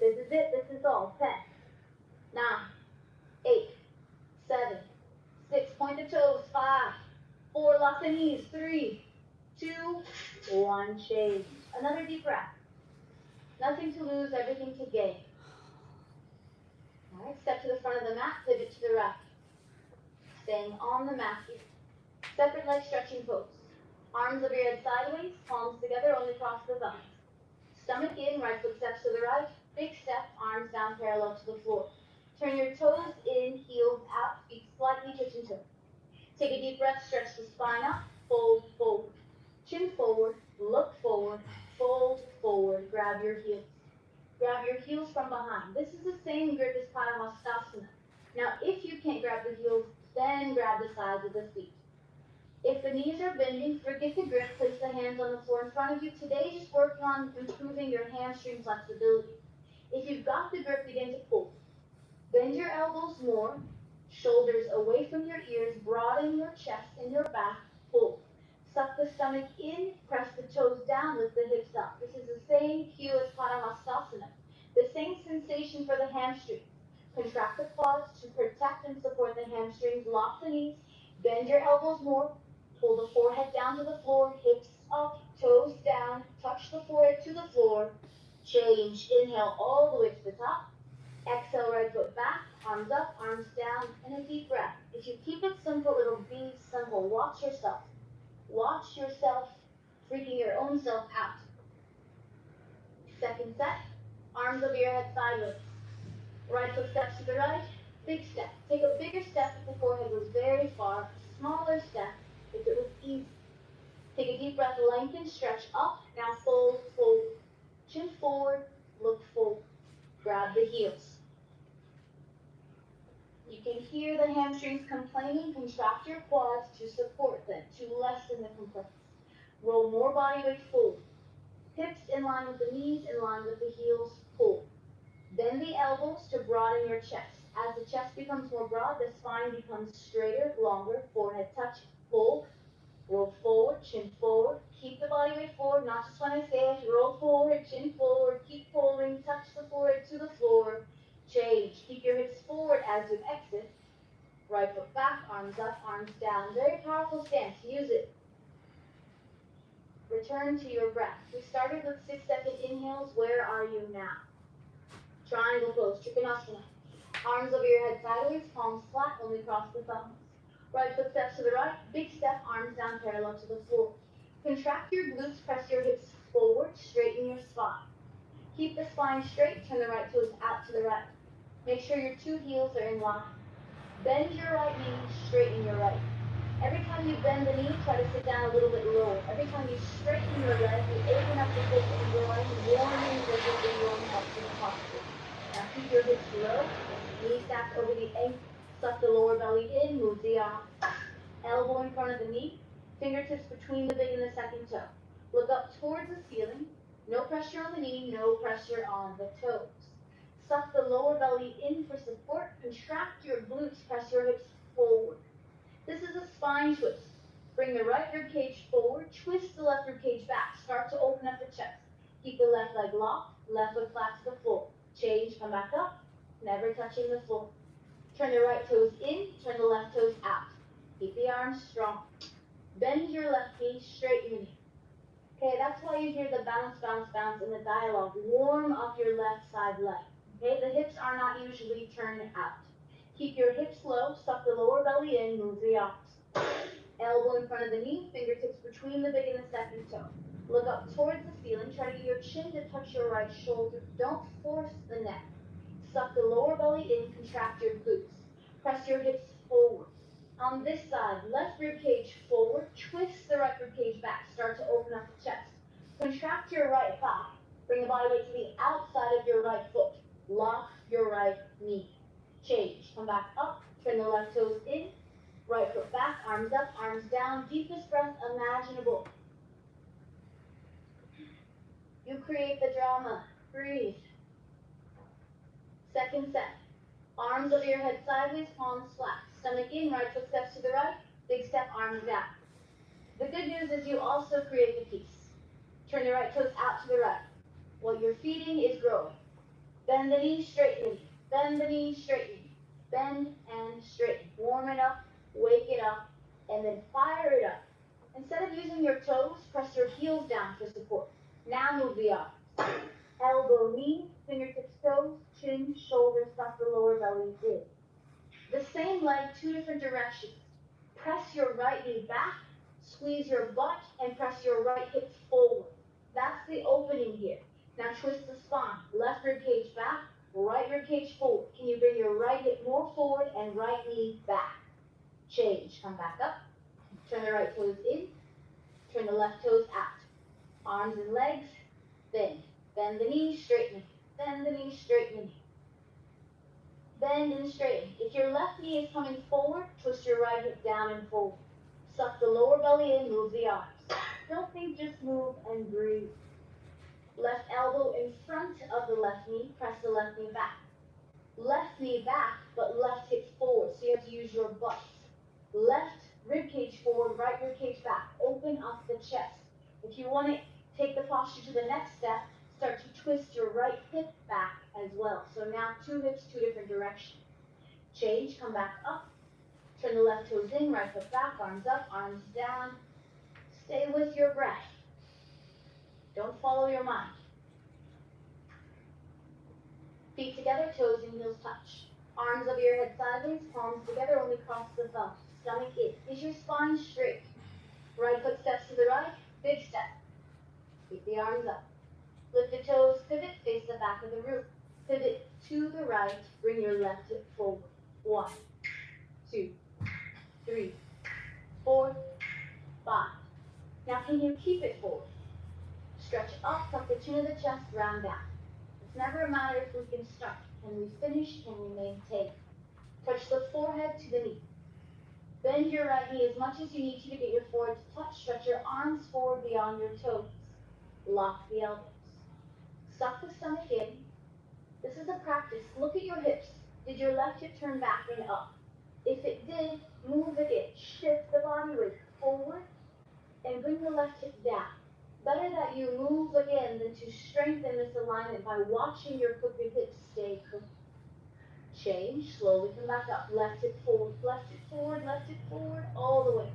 This is it, this is all. 10, 9, 8, 7, 6, point the toes, 5, 4, lock the knees, 3, 2, 1, change. Another deep breath. Nothing to lose, everything to gain. All right, step to the front of the mat, pivot to the right. Staying on the mat here. Separate leg stretching pose. Arms over your head sideways, palms together, only cross the thumbs. Stomach in, right foot steps to the right. Big step, arms down parallel to the floor. Turn your toes in, heels out, feet slightly touching toes. Take a deep breath, stretch the spine up, fold forward. Chin forward, look forward, fold forward, grab your heels. Grab your heels from behind. This is the same grip as Padmasana. Now, if you can't grab the heels, then grab the sides of the feet. If the knees are bending, forget the grip, place the hands on the floor in front of you. Today, just working on improving your hamstring flexibility. If you've got the grip, begin to pull. Bend your elbows more, shoulders away from your ears, broaden your chest and your back, pull. Suck the stomach in, press the toes down, lift the hips up. This is the same cue as Padahastasana. The same sensation for the hamstrings. Contract the quads to protect and support the hamstrings, lock the knees, bend your elbows more, pull the forehead down to the floor, hips up, toes down, touch the forehead to the floor, change, inhale all the way to the top, exhale right foot back, arms up, arms down, and a deep breath. If you keep it simple, it'll be simple. Watch yourself. Watch yourself freaking your own self out. Second set, arms over your head sideways. Right foot steps to the right, big step. Take a bigger step if the forehead was very far, a smaller step if it was easy. Take a deep breath, lengthen, stretch up. Now fold, fold. Chin forward, look forward. Grab the heels. You can hear the hamstrings complaining. Contract your quads to support them, to lessen the complaints. Roll more body weight forward. Hips in line with the knees, in line with the heels, pull. Bend the elbows to broaden your chest. As the chest becomes more broad, the spine becomes straighter, longer, forehead touch, pull. Roll forward, chin forward. Keep the body weight forward, not just when I say it. Roll forward, chin forward. Keep pulling, touch the forehead to the floor. Change. Keep your hips forward as you exit. Right foot back, arms up, arms down. Very powerful stance. Use it. Return to your breath. We started with 6-second inhales. Where are you now? Triangle pose, Trikonasana. Arms over your head sideways, palms flat, only cross the thumbs. Right foot steps to the right, big step, arms down parallel to the floor. Contract your glutes, press your hips forward, straighten your spine. Keep the spine straight, turn the right toes out to the right. Make sure your two heels are in line. Bend your right knee, straighten your right. Every time you bend the knee, try to sit down a little bit lower. Every time you straighten your leg, you open up the hip and groin, warming the hip and groin up to the posture. Now keep your hips low, knees stacked over the ankle, suck the lower belly in, move the arm. Elbow in front of the knee, fingertips between the big and the second toe. Look up towards the ceiling, no pressure on the knee, no pressure on the toes. Suck the lower belly in for support, contract your glutes, press your hips forward. This is a spine twist. Bring the right rib cage forward, twist the left rib cage back, start to open up the chest. Keep the left leg locked, left foot flat to the floor. Change, come back up, never touching the floor. Turn the right toes in, turn the left toes out. Keep the arms strong. Bend your left knee, straighten the knee. Okay, that's why you hear the bounce, bounce, bounce in the dialogue. Warm up your left side leg. Okay, the hips are not usually turned out. Keep your hips low, suck the lower belly in, move the arms. Elbow in front of the knee, fingertips between the big and the second toe. Look up towards the ceiling, try to get your chin to touch your right shoulder. Don't force the neck. Suck the lower belly in, contract your glutes. Press your hips forward. On this side, left rib cage forward, twist the right rib cage back, start to open up the chest. Contract your right thigh. Bring the body weight to the outside of your right foot. Lock your right knee. Change. Come back up, turn the left toes in, right foot back, arms up, arms down, deepest breath imaginable. You create the drama. Breathe. Second set. Arms over your head sideways, palms flat. Stomach in, right foot steps to the right, big step, arms down. The good news is you also create the peace. Turn the right toes out to the right. What you're feeding is growing. Bend the knee, straighten the knee. Bend the knee, straighten the knee. Bend and straighten. Warm it up, wake it up, and then fire it up. Instead of using your toes, press your heels down for support. Now move the arms. Elbow, knee, fingertips, toes, chin, shoulders, suck the lower belly in. The same leg, two different directions. Press your right knee back, squeeze your butt, and press your right hip forward. That's the opening here. Now twist the spine. Left rib cage back, right rib cage forward. Can you bring your right hip more forward and right knee back? Change. Come back up. Turn the right toes in. Turn the left toes out. Arms and legs. Bend. Bend the knee, straighten the knee. Bend the knee, straighten the knee. Bend and straighten. If your left knee is coming forward, twist your right hip down and forward. Suck the lower belly in, move the arms. Don't think, just move and breathe. Left elbow in front of the left knee, press the left knee back. Left knee back, but left hip forward, so you have to use your butt. Left rib cage forward, right rib cage back. Open up the chest. If you want to take the posture to the next step, start to twist your right hip back as well. So now 2 hips, 2 different directions. Change, come back up. Turn the left toes in, right foot back, arms up, arms down. Stay with your breath. Don't follow your mind. Feet together, toes and heels touch. Arms over your head sideways, palms together, only cross the thumbs. Stomach in. Is your spine straight? Right foot steps to the right, big step. Keep the arms up. Lift the toes, pivot, face the back of the room. Pivot to the right, bring your left hip forward. 1, 2, 3, 4, 5. Now can you keep it forward? Stretch up, tuck the chin of the chest, round down. It's never a matter if we can start. Can we finish? Can we maintain? Touch the forehead to the knee. Bend your right knee as much as you need to get your forehead to touch. Stretch your arms forward beyond your toes. Lock the elbows. Suck the stomach in. This is a practice. Look at your hips. Did your left hip turn back and up? If it did, move it in. Shift the body weight forward and bring the left hip down. Better that you move again than to strengthen this alignment by watching your crooked hips stay crooked. Change, slowly come back up. Left hip forward, all the way.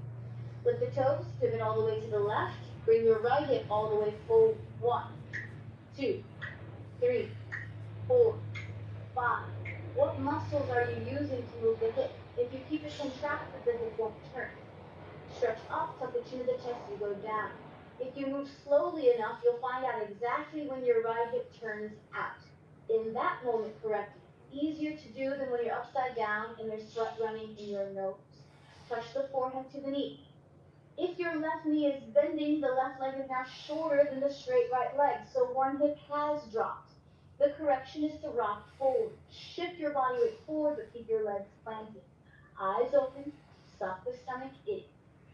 Lift the toes, pivot all the way to the left. Bring your right hip all the way forward. 1, 2, 3, 4, 5. What muscles are you using to move the hip? If you keep it contracted, the hip won't turn. Stretch up, tuck the chin of the chest, you go down. If you move slowly enough, you'll find out exactly when your right hip turns out. In that moment, correct it. Easier to do than when you're upside down and there's sweat running in your nose. Touch the forehead to the knee. If your left knee is bending, the left leg is now shorter than the straight right leg, so one hip has dropped. The correction is to rock forward. Shift your body weight forward, but keep your legs planted. Eyes open, suck the stomach in.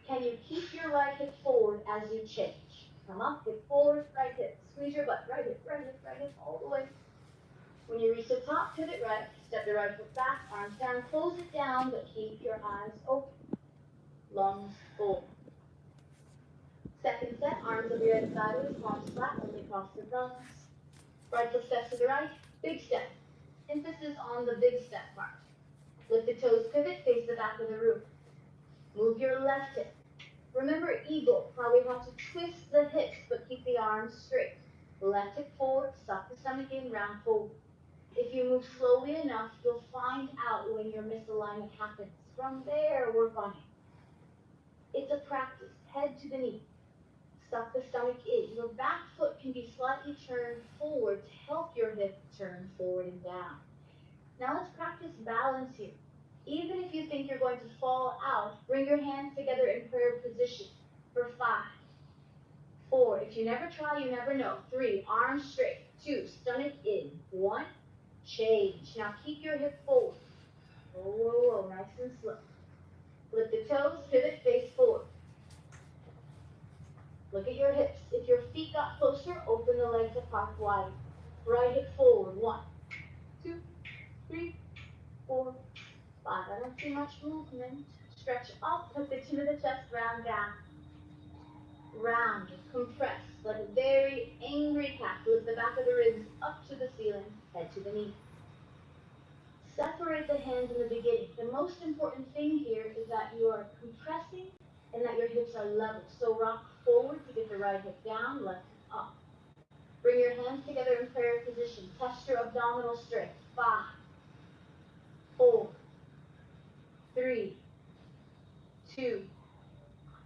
Can you keep your right hip forward as you change? Come up, hip forward, right hip. Squeeze your butt, right hip, all the way. When you reach the top, pivot right, step the right foot back, arms down, close it down, but keep your eyes open. Lungs full. Second set, arms over your head sideways, palms flat, only cross the thumbs. Right foot steps to the right, big step. Emphasis on the big step part. Lift the toes, pivot, face the back of the room. Move your left hip. Remember eagle, how we have to twist the hips, but keep the arms straight. Left hip forward, suck the stomach in, round forward. If you move slowly enough, you'll find out when your misalignment happens. From there, work on it. It's a practice. Head to the knee. Suck the stomach in. Your back foot can be slightly turned forward to help your hip turn forward and down. Now let's practice balance here. Even if you think you're going to fall out, bring your hands together in prayer position for 5, 4. If you never try, you never know. 3, arms straight. 2, stomach in. 1, change. Now keep your hip forward. Whoa, nice and slow. Lift the toes, pivot, face forward. Look at your hips. If your feet got closer, open the legs apart wide. Right hip forward. 1, 2, 3, 4, 5. I don't see much movement. Stretch up, tuck the chin of the chest, round down. Round, compress, like a very angry cat. Lift the back of the ribs up to the ceiling, head to the knee. Separate the hands in the beginning. The most important thing here is that you are compressing and that your hips are level. So rock forward to get the right hip down, left hip up. Bring your hands together in prayer position. Test your abdominal strength. 5, 4, 3, 2,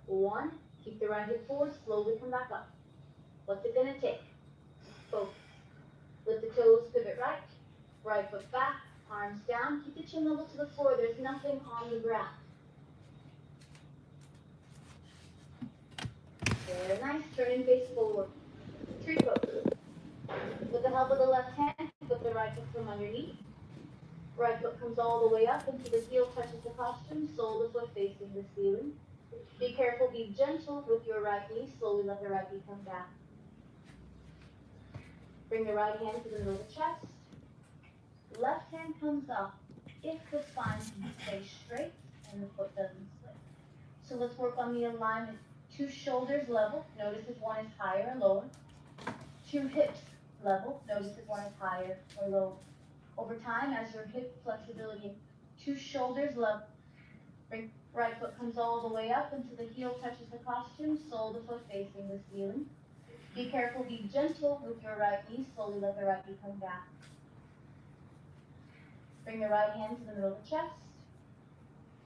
1. Keep the right hip forward, slowly come back up. What's it going to take? Focus. Lift the toes, pivot right. Right foot back, arms down. Keep the chin level to the floor. There's nothing on the ground. Very nice. Turn and face forward. Tree pose. With the help of the left hand, put the right foot from underneath. Right foot comes all the way up until the heel touches the costume, sole of the foot facing the ceiling. Be careful, be gentle with your right knee. Slowly let the right knee come down. Bring the right hand to the middle of the chest. Left hand comes up if the spine can stay straight and the foot doesn't slip. So let's work on the alignment. 2 shoulders level. Notice if one is higher or lower. 2 hips level. Notice if one is higher or lower. Over time, as your hip flexibility, 2 shoulders level. Bring right foot comes all the way up until the heel touches the costume, sole of the foot facing the ceiling. Be careful, be gentle with your right knee. Slowly let the right knee come down. Bring the right hand to the middle of the chest.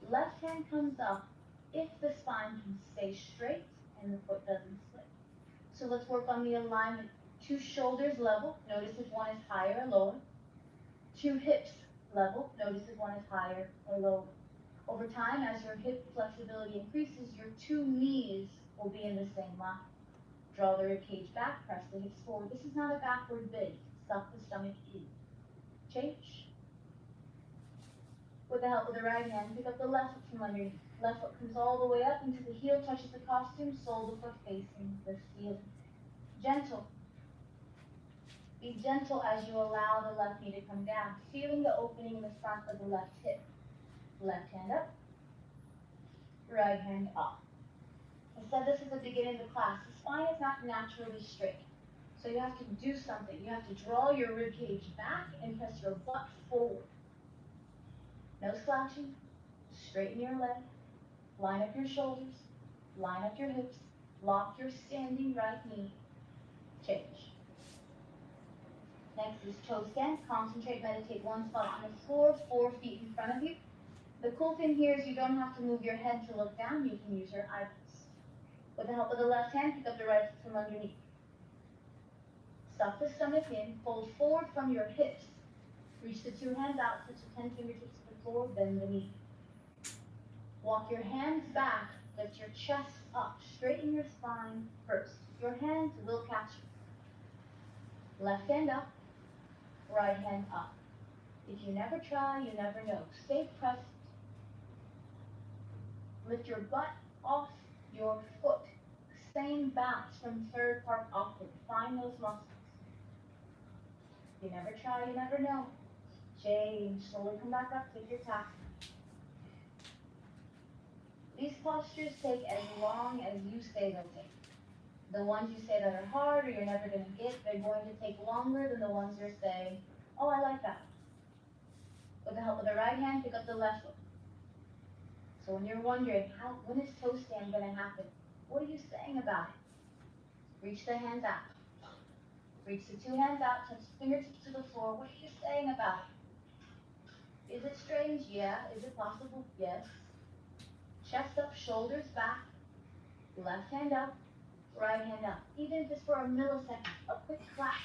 Left hand comes up if the spine can stay straight and the foot doesn't slip. So let's work on the alignment. 2 shoulders level. Notice if one is higher or lower. 2 hips level. Notice if one is higher or lower. Over time, as your hip flexibility increases, your 2 knees will be in the same line. Draw the ribcage back, press the hips forward. This is not a backward bend. Suck the stomach in. Change. With the help of the right hand, pick up the left foot from underneath. Left foot comes all the way up until the heel touches the costume, sole of the foot facing the ceiling. Gentle. Be gentle as you allow the left knee to come down, feeling the opening in the front of the left hip. Left hand up, right hand up. I said this is the beginning of the class. The spine is not naturally straight. So you have to do something. You have to draw your rib cage back and press your butt forward. No slouching. Straighten your leg. Line up your shoulders. Line up your hips. Lock your standing right knee. Change. Next is toe stand. Concentrate, meditate one spot on the floor, 4 feet in front of you. The cool thing here is you don't have to move your head to look down. You can use your eyeballs. With the help of the left hand, pick up the right foot from underneath. Suck the stomach in. Fold forward from your hips. Reach the 2 hands out, touch the 10 fingertips to the floor, bend the knee. Walk your hands back, lift your chest up. Straighten your spine first. Your hands will catch you. Left hand up, right hand up. If you never try, you never know. Stay pressed. Lift your butt off your foot. Same bounce from third part upward. Find those muscles. You never try, you never know. Change. Slowly come back up. Take your time. These postures take as long as you say they'll take. The ones you say that are hard or you're never going to get, they're going to take longer than the ones you're saying, oh, I like that. With the help of the right hand, pick up the left foot. So when you're wondering, when is toe stand going to happen? What are you saying about it? Reach the hands out. Reach the 2 hands out, touch the fingertips to the floor. What are you saying about it? Is it strange? Yeah. Is it possible? Yes. Chest up, shoulders back. Left hand up, right hand up. Even if it's for a millisecond, a quick clap.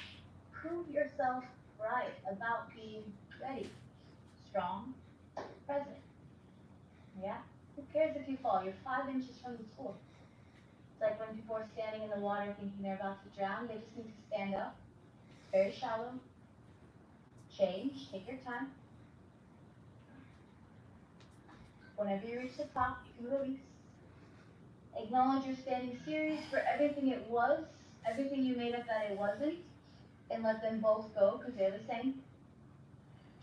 Prove yourself right about being ready. Strong, present. Yeah? Who cares if you fall? You're 5 inches from the floor. It's like when people are standing in the water thinking they're about to drown, they just need to stand up. Very shallow. Change. Take your time. Whenever you reach the top, you can release. Acknowledge you're standing serious for everything it was, everything you made up that it wasn't, and let them both go because they're the same.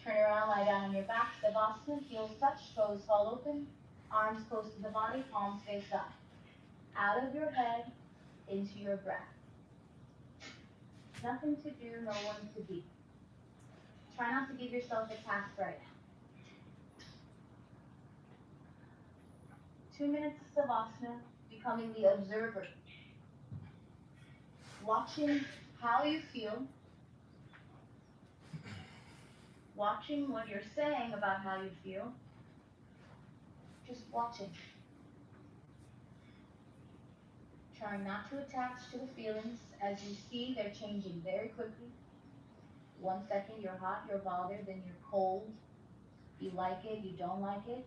Turn around, lie down on your back, Savasana, heels touch, toes fall open, arms close to the body, palms face up. Out of your head, into your breath. Nothing to do, no one to be. Try not to give yourself a task right now. 2 minutes of Savasana, becoming the observer. Watching how you feel. Watching what you're saying about how you feel. Just watching. Trying not to attach to the feelings. As you see, they're changing very quickly. 1 second you're hot, you're bothered, then you're cold. You like it, you don't like it.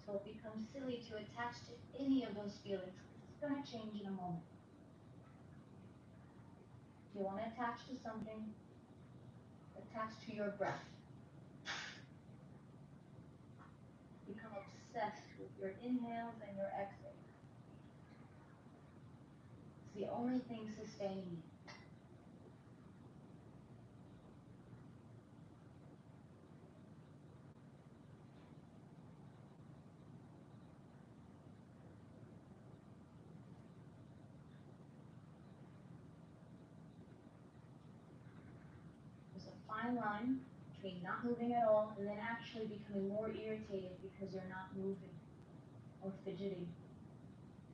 So it becomes silly to attach to any of those feelings. It's going to change in a moment. you want to attach to something, attach to your breath. Become obsessed with your inhales and your exhales. It's the only thing sustaining you. Fine line between not moving at all and then actually becoming more irritated because you're not moving or fidgeting.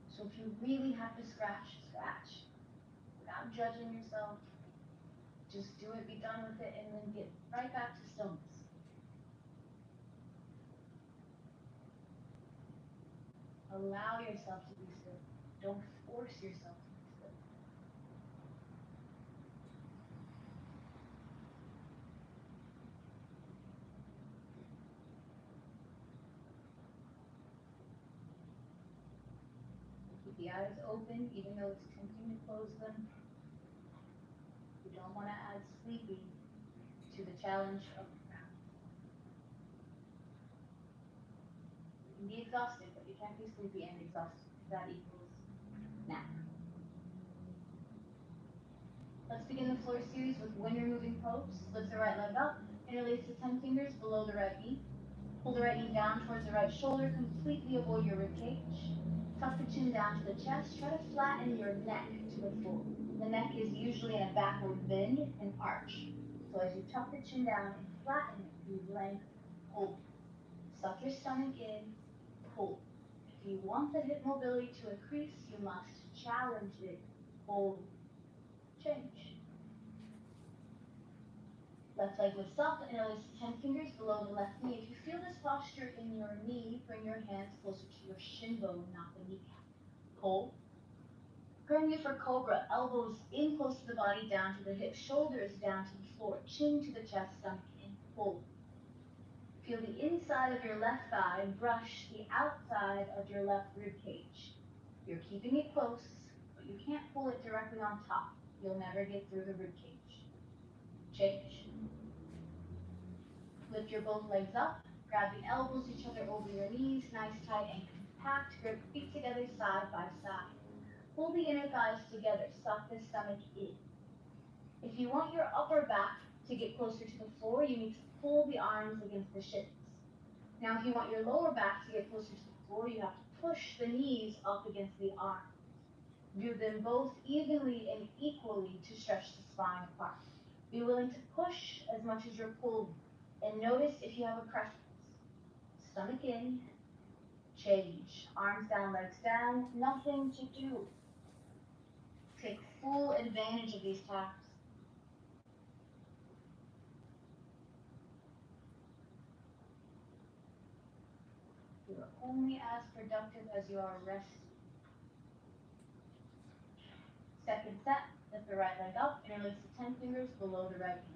So if you really have to scratch, scratch without judging yourself. Just do it, be done with it, and then get right back to stillness. Allow yourself to be still. Don't force yourself to be still. Keep the eyes open, even though it's tempting to close them. You don't want to add sleepy to the challenge of the ground. You can be exhausted, but you can't be sleepy and exhausted. That equals nap. Let's begin the floor series with when you're moving pose. Lift the right leg up, interlace the 10 fingers below the right knee. Pull the right knee down towards the right shoulder, completely avoid your ribcage. Tuck the chin down to the chest. Try to flatten your neck to the floor. The neck is usually in a backward bend and arch. So as you tuck the chin down and flatten it, you lengthen, hold. Suck your stomach in, hold. If you want the hip mobility to increase, you must challenge it, hold, change. Left leg lifts up, interlace the 10 fingers below the left knee. If you feel this posture in your knee, bring your hands closer to your shin bone, not the kneecap. Hold. Praying for cobra, elbows in close to the body, down to the hips, shoulders down to the floor, chin to the chest, stomach in, hold. Feel the inside of your left thigh brush the outside of your left rib cage. You're keeping it close, but you can't pull it directly on top. You'll never get through the rib cage. Change. Lift your both legs up, grab the elbows each other over your knees, nice, tight, and compact. Grip feet together side by side. Pull the inner thighs together, suck the stomach in. If you want your upper back to get closer to the floor, you need to pull the arms against the shins. Now, if you want your lower back to get closer to the floor, you have to push the knees up against the arms. Do them both evenly and equally to stretch the spine apart. Be willing to push as much as you're pulling. And notice if you have a preference. Stomach in, change. Arms down, legs down, nothing to do. Take full advantage of these taps. You are only as productive as you are rested. Second set, lift the right leg up, interlace the 10 fingers below the right knee.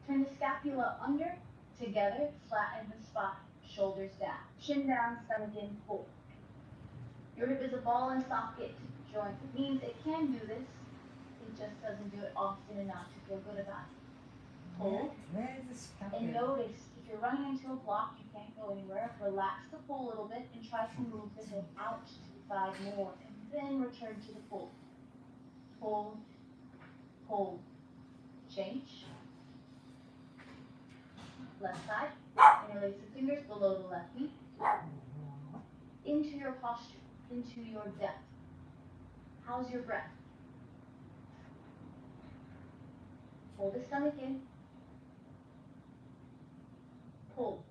Turn the scapula under, together, flatten the spine, shoulders down, chin down, stomach in, pull. Your hip is a ball and socket joint. It means it can do this, it just doesn't do it often enough to feel good about it. Pull, and notice if you're running into a block, you can't go anywhere. Relax the pull a little bit and try to move the hip out to the side more, and then return to the pull. Pull, pull, change. Left side, interlace the fingers below the left knee. Into your posture, into your depth. How's your breath? Hold the stomach in. Pull.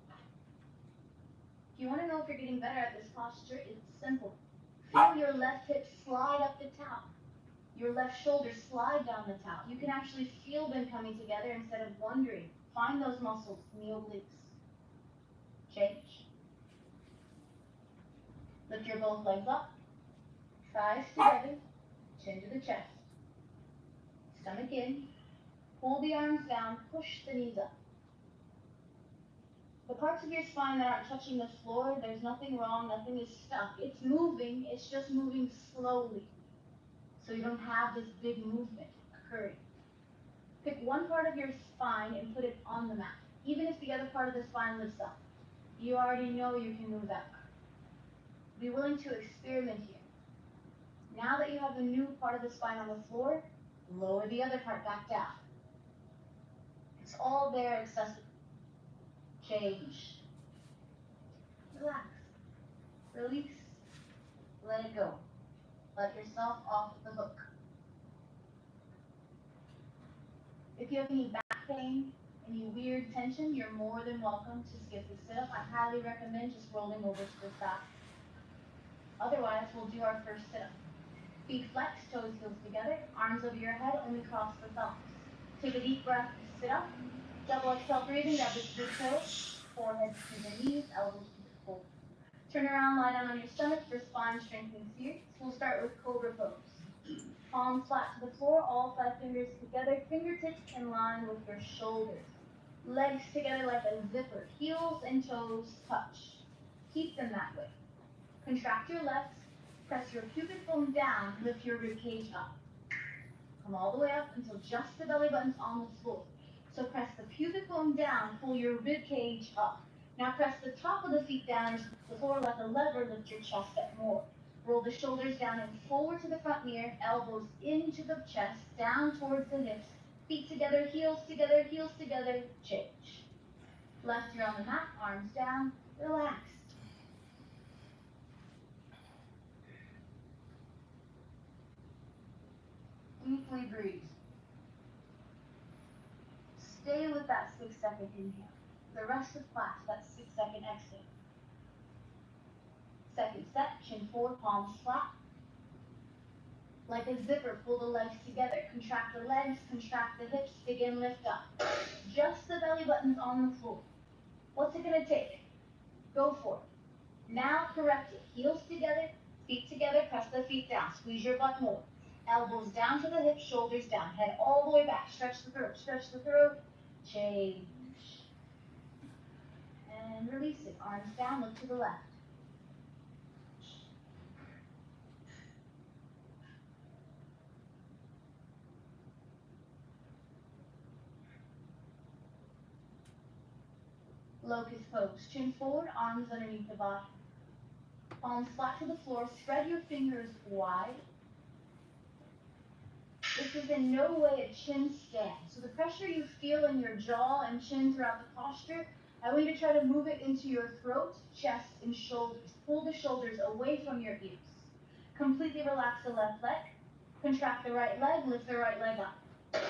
If you want to know if you're getting better at this posture, it's simple. Feel your left hip slide up the towel. Your left shoulder slide down the towel. You can actually feel them coming together instead of wondering. Find those muscles in the obliques. Change. Lift your both legs up. Thighs together. Chin to the chest. Stomach in. Pull the arms down. Push the knees up. The parts of your spine that aren't touching the floor, there's nothing wrong, nothing is stuck. It's moving, it's just moving slowly. So you don't have this big movement occurring. Pick one part of your spine and put it on the mat, even if the other part of the spine lifts up. You already know you can move that part. Be willing to experiment here. Now that you have the new part of the spine on the floor, lower the other part back down. It's all there accessible. Change. Relax. Release. Let it go. Let yourself off the hook. If you have any back pain, any weird tension, you're more than welcome to skip the sit-up. I highly recommend just rolling over to the side. Otherwise, we'll do our first sit-up. Feet flexed, toes heels together, arms over your head, only cross the thumbs. Take a deep breath, sit up. Double exhale breathing, grab the big toes, forehead to the knees, elbows to the floor. Turn around, lie down on your stomach for spine strengthening series. We'll start with cobra pose. Palms flat to the floor, all 5 fingers together, fingertips in line with your shoulders. Legs together like a zipper, heels and toes touch. Keep them that way. Contract your legs, press your pubic bone down, lift your rib cage up. Come all the way up until just the belly button's on the floor. So press the pubic bone down, pull your rib cage up. Now press the top of the feet down into the floor like a lever, lift your chest up more. Roll the shoulders down and forward to the front near, elbows into the chest, down towards the hips. Feet together, heels together, change. Left ear on the mat, arms down, relax. Deeply breathe. Stay with that 6-second inhale. The rest of class, that 6-second exhale. Second set, chin forward, palms flat. Like a zipper, pull the legs together. Contract the legs, contract the hips, begin lift up. Just the belly button's on the floor. What's it gonna take? Go for it. Now correct it. Heels together, feet together, press the feet down. Squeeze your butt more. Elbows down to the hips, shoulders down. Head all the way back. Stretch the throat. Change. And release it. Arms down, look to the left. Locust pose. Chin forward, arms underneath the body. Palms flat to the floor. Spread your fingers wide. This is in no way a chin stand. So the pressure you feel in your jaw and chin throughout the posture, I want you to try to move it into your throat, chest, and shoulders. Pull the shoulders away from your ears. Completely relax the left leg. Contract the right leg, lift the right leg up.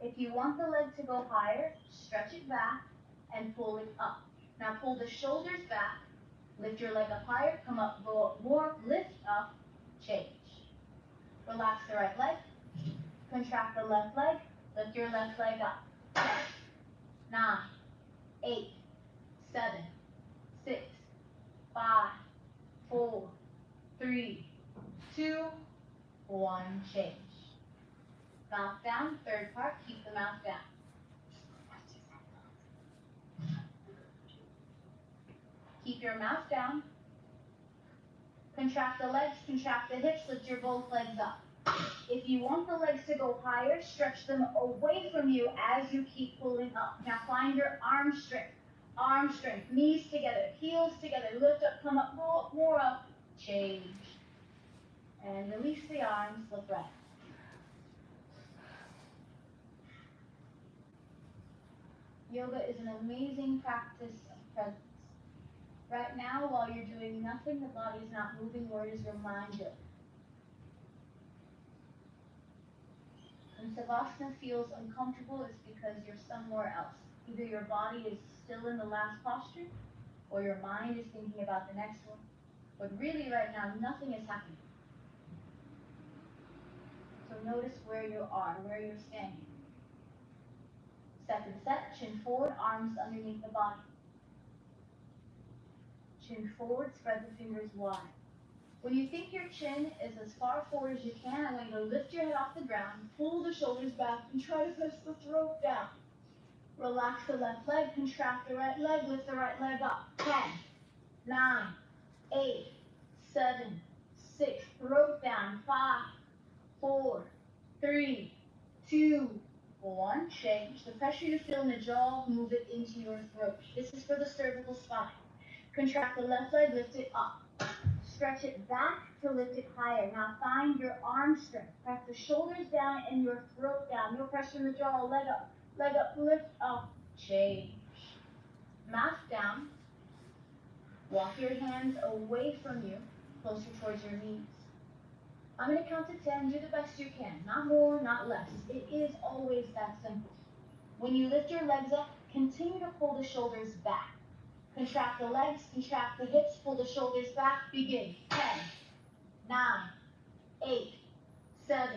If you want the leg to go higher, stretch it back and pull it up. Now pull the shoulders back, lift your leg up higher, come up, go up more, lift up, change. Relax the right leg. Contract the left leg, lift your left leg up. 10, 9, 8, 7, 6, 5, 4, 3, 2, 1, change. Mouth down, third part, keep the mouth down. Keep your mouth down. Contract the legs, contract the hips, lift your both legs up. If you want the legs to go higher, stretch them away from you as you keep pulling up. Now find your arm strength. Arm strength, knees together, heels together, lift up, come up, go up, more up, change. And release the arms, look right. Yoga is an amazing practice of presence. Right now, while you're doing nothing, the body's not moving, where does your mind go? When Savasana feels uncomfortable, it's because you're somewhere else. Either your body is still in the last posture, or your mind is thinking about the next one. But really right now, nothing is happening. So notice where you are, where you're standing. Second set, chin forward, arms underneath the body. Chin forward, spread the fingers wide. When you think your chin is as far forward as you can, I want you to lift your head off the ground, pull the shoulders back, and try to push the throat down. Relax the left leg, contract the right leg, lift the right leg up. 10, 9, 8, 7, 6, throat down. 5, 4, 3, 2, 1, change. The pressure you feel in the jaw, move it into your throat. This is for the cervical spine. Contract the left leg, lift it up. Stretch it back to lift it higher. Now find your arm strength. Press the shoulders down and your throat down. No pressure in the jaw, leg up, lift up, change. Mask down. Walk your hands away from you, closer towards your knees. I'm going to count to 10. Do the best you can. Not more, not less. It is always that simple. When you lift your legs up, continue to pull the shoulders back. Contract the legs, contract the hips, pull the shoulders back. Begin. 10, 9, 8, 7,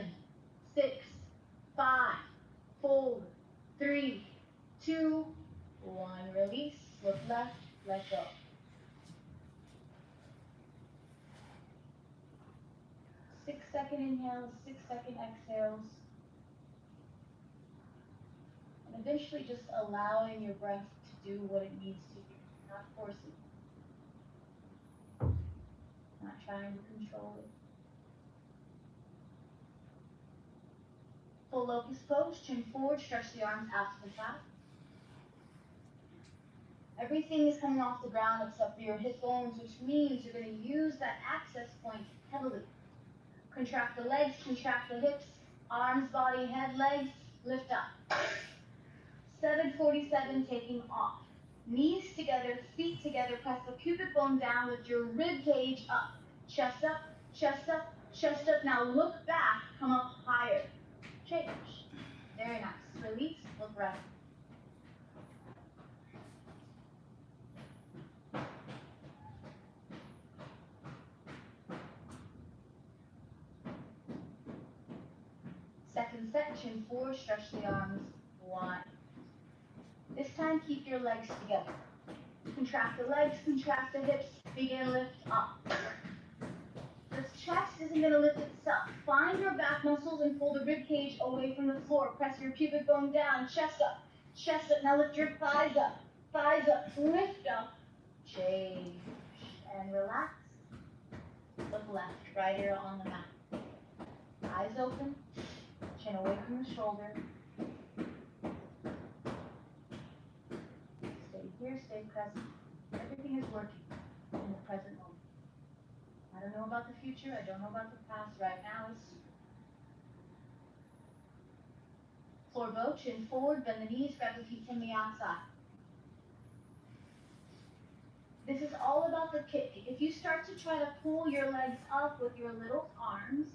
6, 5, 4, 3, 2, 1. Release. Look left, let go. Six-second inhales, 6-second exhales. And eventually just allowing your breath to do what it needs to do, not forcing it, not trying to control it. Full locust pose, chin forward, stretch the arms out to the side. Everything is coming off the ground except for your hip bones, which means you're going to use that access point heavily. Contract the legs, contract the hips, arms, body, head, legs, lift up. 747, taking off. Knees together, feet together, press the pubic bone down with your rib cage up. Chest up, chest up, chest up. Now look back, come up higher. Change. Very nice. Release, look right. Second set, chin forward, stretch the arms wide. This time, keep your legs together. Contract the legs, contract the hips, begin lift up. This chest isn't going to lift itself. Find your back muscles and pull the rib cage away from the floor. Press your pubic bone down, chest up, chest up. Now lift your thighs up, lift up, change, and relax. Look left, right ear on the mat. Eyes open. Chin away from the shoulder. Stay here, stay present. Everything is working in the present moment. I don't know about the future, I don't know about the past. Right now is floor bow, chin forward, bend the knees, grab the feet from the outside. This is all about the kick. If you start to try to pull your legs up with your little arms,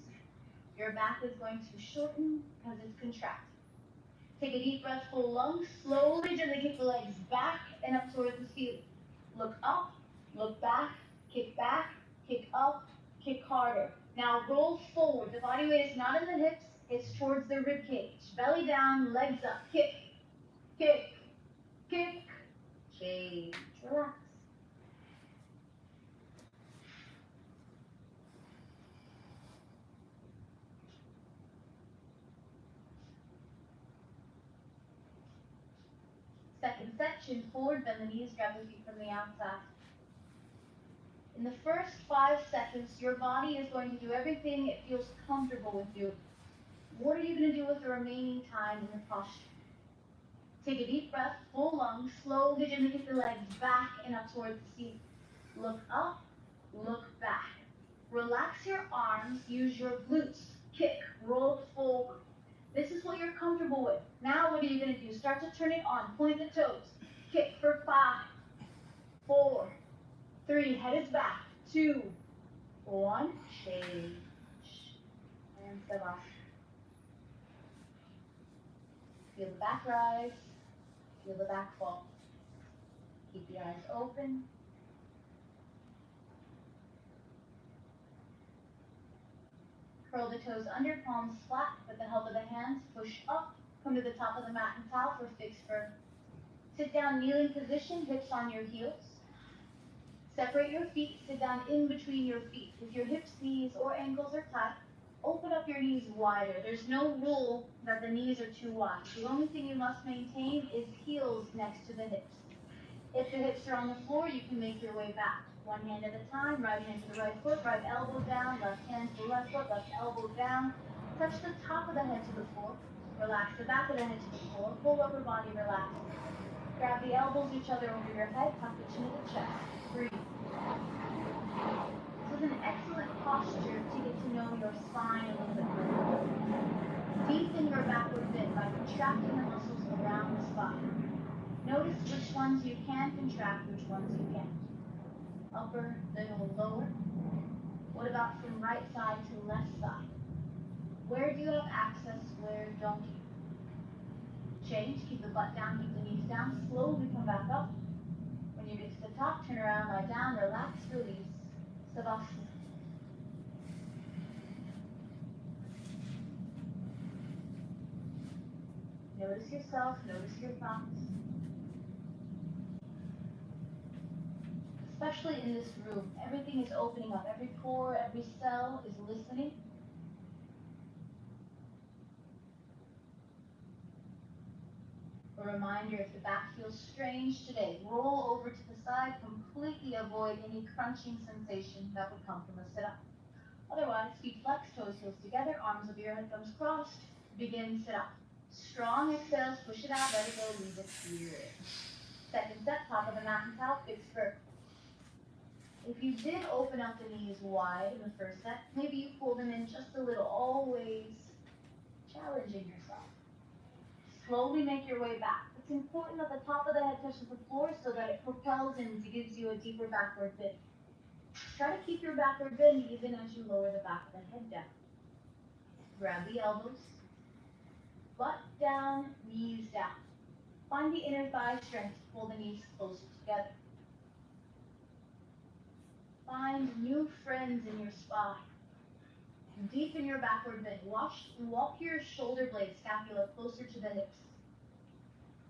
your back is going to shorten because it's contracted. Take a deep breath, full lungs. Slowly, gently kick the legs back and up towards the ceiling. Look up, look back, kick up, kick harder. Now roll forward. The body weight is not in the hips, it's towards the rib cage. Belly down, legs up. Kick, kick, kick. Change. Relax. Second set, chin forward, bend the knees, grab the feet from the outside. In the first 5 seconds, your body is going to do everything it feels comfortable with doing. What are you going to do with the remaining time in the posture? Take a deep breath, full lungs, slowly gently kick the legs back and up towards the ceiling. Look up, look back. Relax your arms, use your glutes. Kick, roll forward. This is what you're comfortable with. Now what are you going to do? Start to turn it on. Point the toes. Kick for 5, 4, 3. Head is back. 2, 1. Change. And Savasana. Feel the back rise. Feel the back fall. Keep your eyes open. Curl the toes under, palms flat. With the help of the hands, push up. Come to the top of the mat and towel for fixed firm. Sit down, kneeling position, hips on your heels. Separate your feet, sit down in between your feet. If your hips, knees, or ankles are tight, open up your knees wider. There's no rule that the knees are too wide. The only thing you must maintain is heels next to the hips. If the hips are on the floor, you can make your way back. One hand at a time, right hand to the right foot, right elbow down, left hand to the left foot, left elbow down. Touch the top of the head to the floor. Relax the back of the head to the floor. Full upper body relaxed. Grab the elbows each other over your head. Tuck the chin to the chest. Breathe. This is an excellent posture to get to know your spine a little bit more. Deepen your backward bend by contracting the muscles around the spine. Notice which ones you can contract, which ones you can't. Upper, middle, lower. What about from right side to left side? Where do you have access, where don't you? Change, keep the butt down, keep the knees down, slowly come back up. When you get to the top, turn around, lie down, relax, release. Savasana. Notice yourself, notice your thoughts. Especially in this room, everything is opening up. Every pore, every cell is listening. A reminder, if the back feels strange today, roll over to the side, completely avoid any crunching sensation that would come from a sit-up. Otherwise, feet flexed, toes heels together, arms over your head, thumbs crossed. Begin sit-up. Strong exhales, push it out, let it go, leave it here. Second set, top of the mat and towel, fixed vertical. If you did open up the knees wide in the first set, maybe you pull them in just a little, always challenging yourself. Slowly make your way back. It's important that the top of the head touches the floor so that it propels and gives you a deeper backward bend. Try to keep your backward bend even as you lower the back of the head down. Grab the elbows. Butt down, knees down. Find the inner thigh strength to pull the knees closer together. Find new friends in your spine. Deepen your backward bend. Walk your shoulder blades, scapula closer to the hips.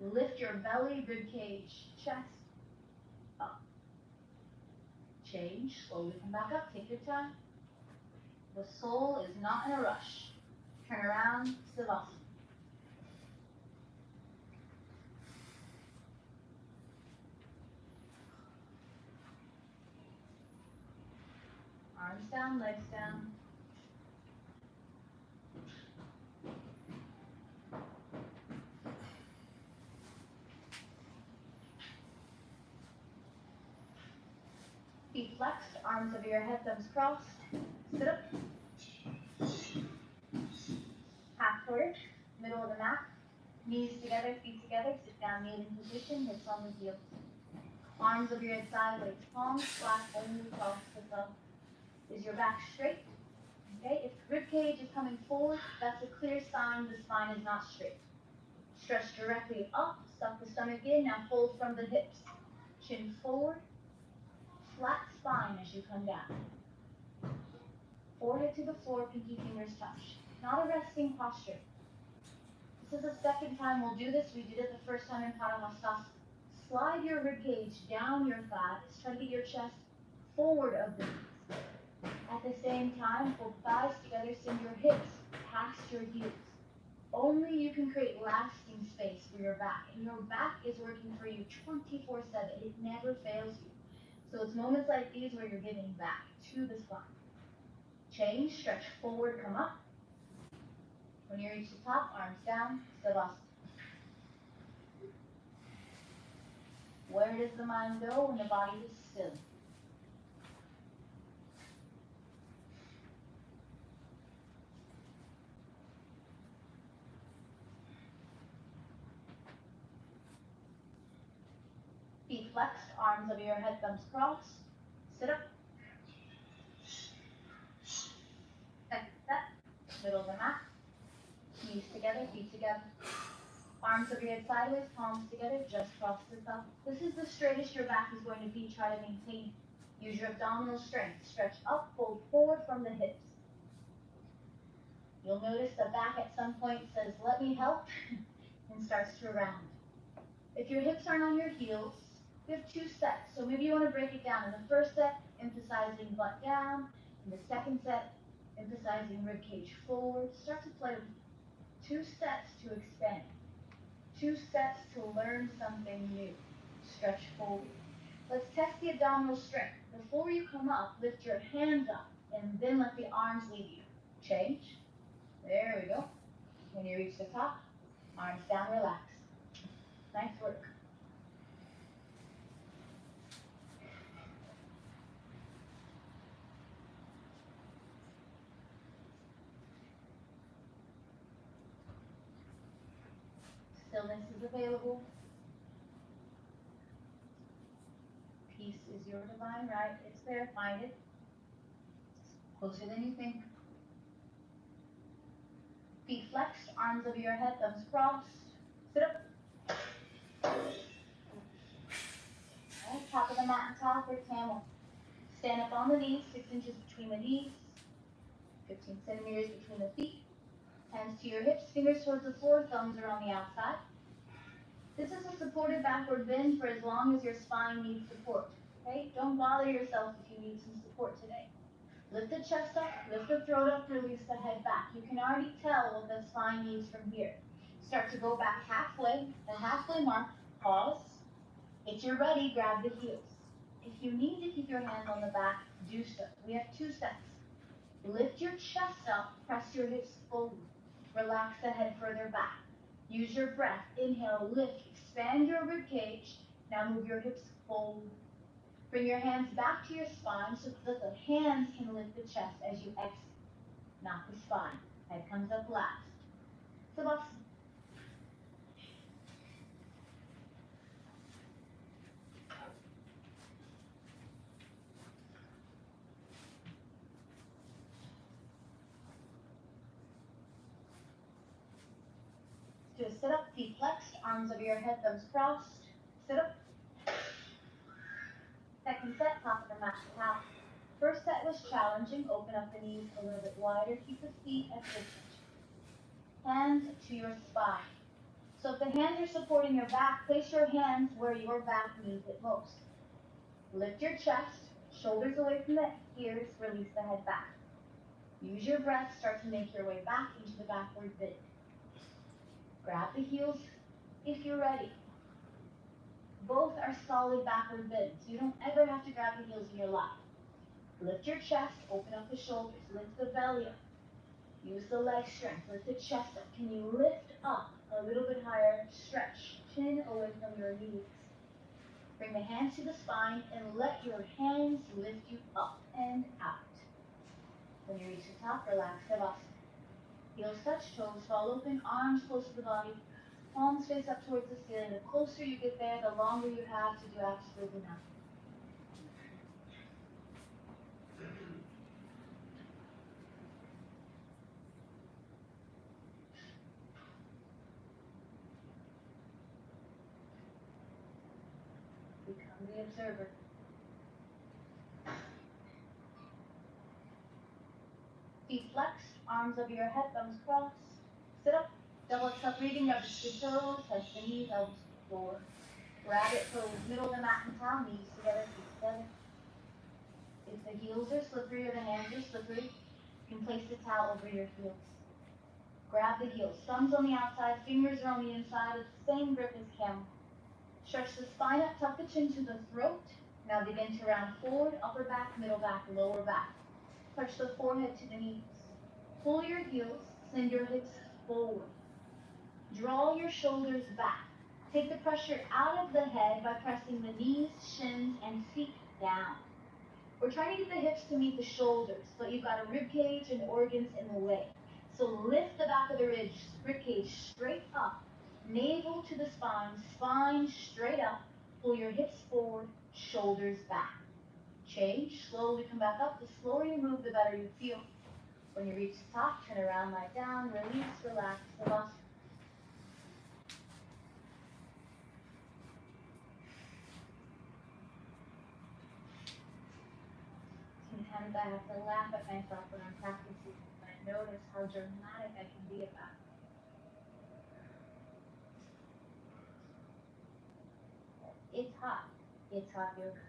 Lift your belly, rib cage, chest up. Change, slowly come back up, take your time. The soul is not in a rush. Turn around, Savasana. Arms down, legs down. Feet flexed, arms over your head, thumbs crossed. Sit up. Half twist, middle of the mat. Knees together, feet together. Sit down, kneeling position, hips on the heels. Arms over your head sideways, palms flat, only cross the thumb. Is your back straight? Okay, if rib cage is coming forward, that's a clear sign the spine is not straight. Stretch directly up, suck the stomach in, now fold from the hips. Chin forward, flat spine as you come down. Forehead to the floor, pinky fingers touch. Not a resting posture. This is the second time we'll do this. We did it the first time in Padangusthasana. Slide your rib cage down your thighs. Try to get your chest forward of the knees. At the same time, pull thighs together, send your hips past your heels. Only you can create lasting space for your back. And your back is working for you 24/7. It never fails you. So it's moments like these where you're giving back to the spine. Change, stretch forward, come up. When you reach the top, arms down, Savasana. Where does the mind go when the body is still? Feet flexed, arms over your head, thumbs crossed. Sit up. Second set, middle of the mat. Knees together, feet together. Arms over your head sideways, palms together, just cross the thumb. This is the straightest your back is going to be. Try to maintain. Use your abdominal strength. Stretch up, fold forward from the hips. You'll notice the back at some point says, let me help, and starts to round. If your hips aren't on your heels, you have 2 sets. So maybe you want to break it down. In the first set, emphasizing butt down. In the second set, emphasizing rib cage forward. Start to play with 2 sets to expand. 2 sets to learn something new. Stretch forward. Let's test the abdominal strength. Before you come up, lift your hands up and then let the arms lead you. Change. There we go. When you reach the top, arms down, relax. Nice work. Stillness is available. Peace is your divine right. It's there. Find it. It's closer than you think. Feet flexed, arms over your head, thumbs crossed. Sit up. Alright, top of the mat and top or camel. Stand up on the knees, 6 inches between the knees, 15 centimeters between the feet. Hands to your hips, fingers towards the floor, thumbs are on the outside. This is a supported backward bend for as long as your spine needs support. Okay? Don't bother yourself if you need some support today. Lift the chest up, lift the throat up, release the head back. You can already tell what the spine needs from here. Start to go back halfway, the halfway mark, pause. If you're ready, grab the heels. If you need to keep your hands on the back, do so. We have 2 sets. Lift your chest up, press your hips forward. Relax the head further back. Use your breath. Inhale, lift, expand your rib cage. Now move your hips forward. Bring your hands back to your spine so that the hands can lift the chest as you exhale, not the spine. Head comes up last. Savasana. Do a sit up, feet flexed, arms over your head, thumbs crossed. Sit up. Second set, top of the mat to half. First set was challenging. Open up the knees a little bit wider. Keep the feet at distance. Hands to your spine. So if the hands are supporting your back, place your hands where your back needs it most. Lift your chest, shoulders away from the ears, release the head back. Use your breath, start to make your way back into the backward bend. Grab the heels if you're ready. Both are solid backward bends. You don't ever have to grab the heels in your life. Lift your chest, open up the shoulders, lift the belly up. Use the leg strength, lift the chest up. Can you lift up a little bit higher? Stretch, chin away from your knees. Bring the hands to the spine and let your hands lift you up and out. When you reach the top, relax Savasana. Heels touch, toes fall open, arms close to the body, palms face up towards the ceiling. The closer you get there, the longer you have to do absolutely nothing. Become the observer. Feet flexed, arms over your head, thumbs crossed. Sit up, double exhale breathing, rub the toes, touch the knees, elbows to the floor. Rabbit pose, middle of the mat and towel, knees together, feet together. If the heels are slippery or the hands are slippery, you can place the towel over your heels. Grab the heels, thumbs on the outside, fingers are on the inside. It's the same grip as camel. Stretch the spine up, tuck the chin to the throat. Now begin to round forward, upper back, middle back, lower back. Touch the forehead to the knees. Pull your heels, send your hips forward. Draw your shoulders back. Take the pressure out of the head by pressing the knees, shins, and feet down. We're trying to get the hips to meet the shoulders, but you've got a rib cage and organs in the way. So lift the back of the rib cage straight up, navel to the spine, spine straight up. Pull your hips forward, shoulders back. Change, slowly come back up. The slower you move, the better you feel. When you reach the top, turn around, lie down, release, relax, Savasana. Sometimes I have to laugh at myself when I'm practicing. I notice how dramatic I can be about it. It's hot. It's hot yoga.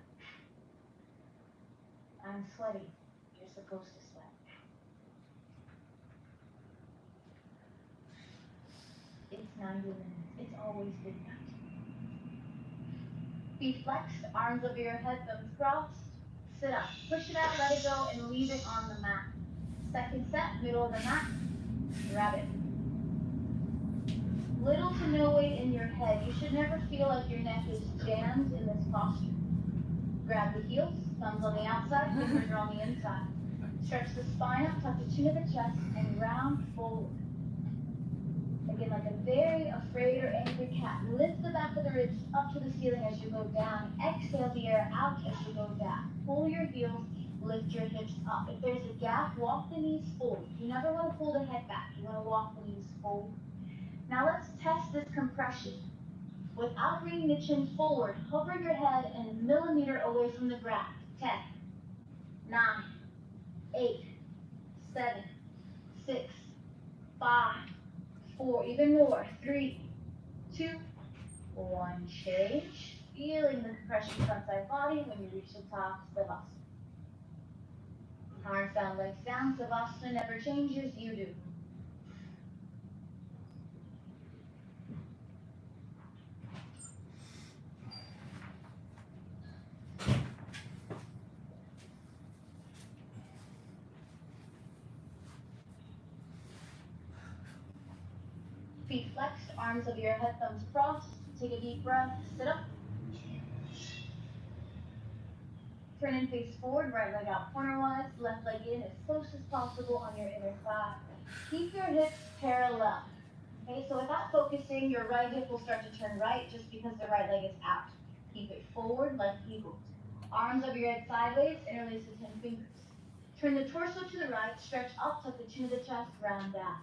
I'm sweating. You're supposed to sweat. It's 90 minutes. It's always been 90. Feet flexed, arms over your head, thumbs crossed. Sit up. Push it out, let it go, and leave it on the mat. Second set, middle of the mat. Rabbit. Little to no weight in your head. You should never feel like your neck is jammed in this posture. Grab the heels, thumbs on the outside, fingers are on the inside. Stretch the spine up, tuck the chin to the chest, and round forward. Again, like a very afraid or angry cat. Lift the back of the ribs up to the ceiling as you go down. Exhale the air out as you go down. Pull your heels, lift your hips up. If there's a gap, walk the knees forward. You never want to pull the head back. You want to walk the knees forward. Now let's test this compression. Without bringing the chin forward, hover your head a millimeter away from the ground. 10, 9, 8, 7, 6, 5, 4, even more. 3, 2, 1. Change. Feeling the compression front side body when you reach the top, Savasana. Arms down, legs down. Savasana never changes, you do. Feet flexed, arms over your head, thumbs crossed. Take a deep breath, sit up. Turn and face forward, right leg out cornerwise, left leg in as close as possible on your inner thigh. Keep your hips parallel. Okay, so without focusing, your right hip will start to turn right just because the right leg is out. Keep it forward, like eagles. Arms over your head sideways, interlace the 10 fingers. Turn the torso to the right, stretch up, tuck the chin to the chest, round down.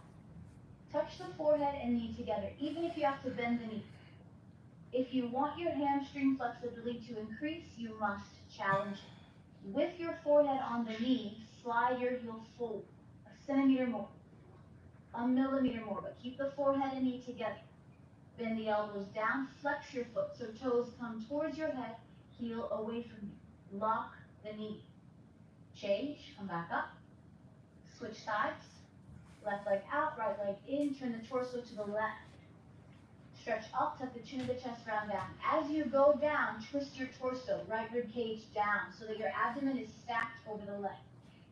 Touch the forehead and knee together, even if you have to bend the knee. If you want your hamstring flexibility to increase, you must challenge it. With your forehead on the knee, slide your heel forward, a centimeter more, a millimeter more, but keep the forehead and knee together. Bend the elbows down, flex your foot, so toes come towards your head, heel away from you. Lock the knee. Change, come back up. Switch sides. Left leg out, right leg in, turn the torso to the left. Stretch up, tuck the chin to the chest, round down. As you go down, twist your torso, right rib cage down, so that your abdomen is stacked over the leg.